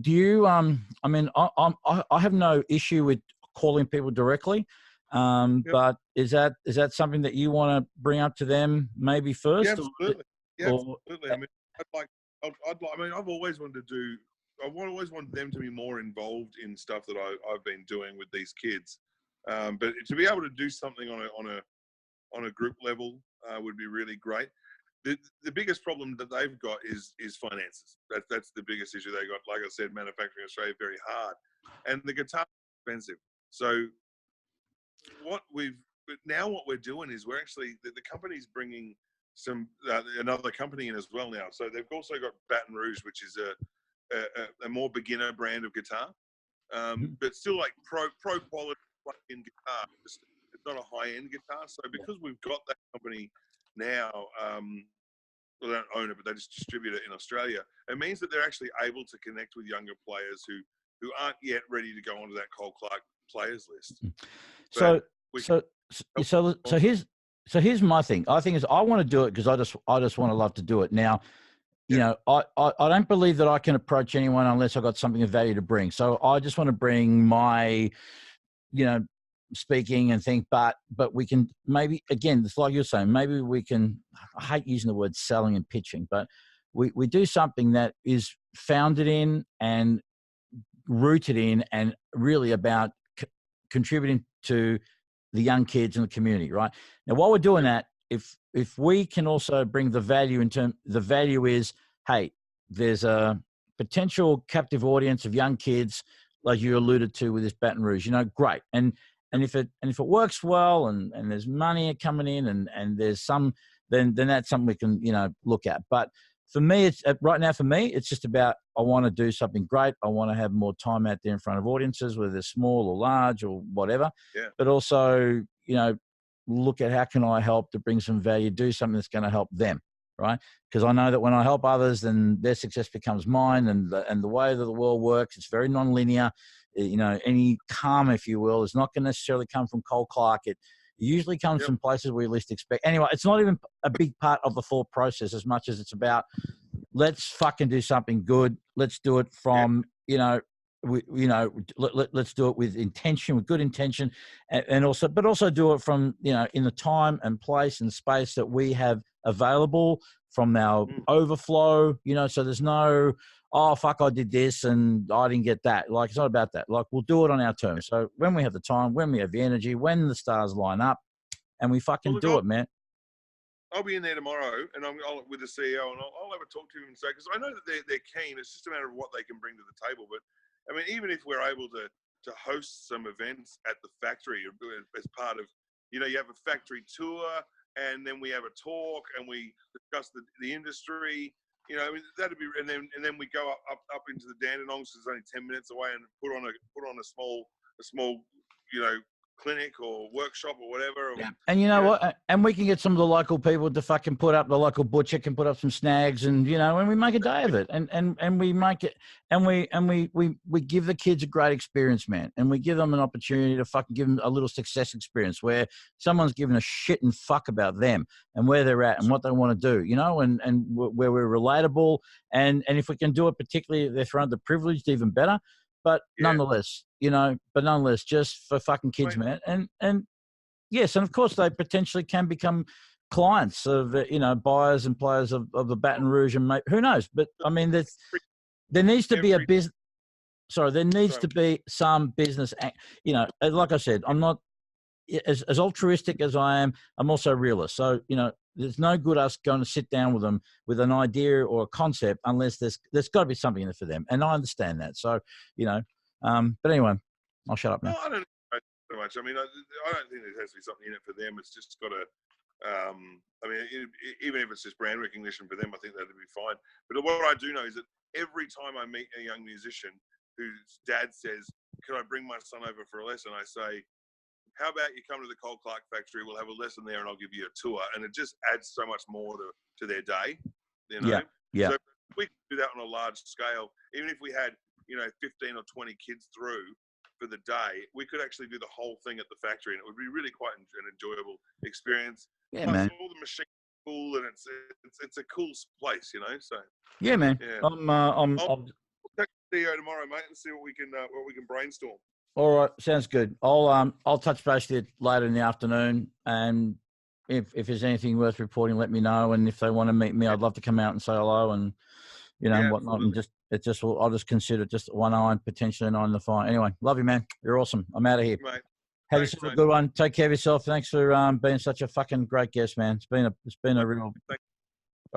do you? I mean, I have no issue with calling people directly. But is that something that you want to bring up to them maybe first? Yeah, absolutely. Yeah, absolutely. I mean, I mean, I've always wanted to do. I've always wanted them to be more involved in stuff that I've been doing with these kids. But to be able to do something on a group level would be really great. The biggest problem that they've got is finances. That's the biggest issue they got. Like I said, manufacturing in Australia very hard, and the guitar is expensive. So what we're doing is we're actually the company's bringing another company in as well now. So they've also got Baton Rouge, which is a more beginner brand of guitar, but still like pro quality plug-in guitar. It's not a high end guitar. So because we've got that company now, well, they don't own it, but they just distribute it in Australia. It means that they're actually able to connect with younger players who aren't yet ready to go onto that Cole Clark players list. So here's my thing. I think is I want to do it because I just want to love to do it. Now, you know, I don't believe that I can approach anyone unless I've got something of value to bring. So I just want to bring my, you know, speaking and think, but we can maybe, again, it's like you're saying, maybe we can, I hate using the word selling and pitching, but we do something that is founded in and rooted in and really about contributing to the young kids in the community, right? Now, while we're doing that, if we can also bring the value the value is, hey, there's a potential captive audience of young kids, like you alluded to with this Baton Rouge, you know, great. And if it works well and there's money coming in and there's some, then that's something we can, you know, look at. But for me, it's right now, for me, it's just about, I want to do something great. I want to have more time out there in front of audiences, whether they're small or large or whatever. Yeah. But also, you know, look at how can I help to bring some value, do something that's going to help them, right? Because I know that when I help others, then their success becomes mine. And the way that the world works, it's very nonlinear. You know, any karma, if you will, is not going to necessarily come from Cole Clark. It usually comes from places we least expect. Anyway, it's not even a big part of the thought process as much as it's about, let's fucking do something good. Let's do it from, let's do it with intention, with good intention, and also do it from, you know, in the time and place and space that we have available from our overflow, you know, so there's no, oh, fuck, I did this and I didn't get that. Like, it's not about that. Like, we'll do it on our terms. So when we have the time, when we have the energy, when the stars line up, and we fucking do it, man. I'll be in there tomorrow, and I'll with the CEO, and I'll have a talk to him and say, because I know that they're keen. It's just a matter of what they can bring to the table. But I mean, even if we're able to host some events at the factory as part of, you know, you have a factory tour, and then we have a talk, and we discuss the industry. You know, I mean, that'd be, and then we go up into the Dandenongs, it's only 10 minutes away, and put on a small, you know, clinic or workshop or whatever. Yeah. And you know what? And we can get some of the local people to fucking put up, the local butcher can put up some snags, and, you know, and we make a day of it, and we make it, and we give the kids a great experience, man. And we give them an opportunity to fucking give them a little success experience where someone's giving a shit and fuck about them and where they're at and what they want to do, you know, and where we're relatable. And if we can do it, particularly if they're from underprivileged, even better. But nonetheless, you know, just for fucking kids, man. And yes, and of course they potentially can become clients of, you know, buyers and players of the Baton Rouge, and who knows? But I mean, there needs to be a business. Sorry, there needs to be some business. You know, like I said, I'm not as altruistic as I am. I'm also a realist. So, you know, there's no good us going to sit down with them with an idea or a concept unless there's got to be something in it for them. And I understand that. So, you know, but anyway, I'll shut up now. No, I don't know so much. I mean, I don't think there has to be something in it for them. It's just got to, I mean, even if it's just brand recognition for them, I think that'd be fine. But what I do know is that every time I meet a young musician whose dad says, "Can I bring my son over for a lesson?" I say, how about you come to the Cole Clark factory? We'll have a lesson there, and I'll give you a tour. And it just adds so much more to their day, you know. Yeah. So we could do that on a large scale. Even if we had 15 or 20 kids through for the day, we could actually do the whole thing at the factory, and it would be really quite an enjoyable experience. Yeah, Plus, man. all the machines are cool, and it's a cool place, So Yeah, man. yeah, I'm I'll take the CEO tomorrow, mate, and see what we can brainstorm. all right. Sounds good. I'll touch base with you later in the afternoon, and if there's anything worth reporting, let me know. And if they want to meet me, I'd love to come out and say hello and whatnot. And I'll just consider it just one eye and potentially an eye in the fire. Anyway, love you, man. You're awesome. I'm out of here. Mate. Have yourself a good one. Take care of yourself. Thanks for being such a fucking great guest, man. It's been a real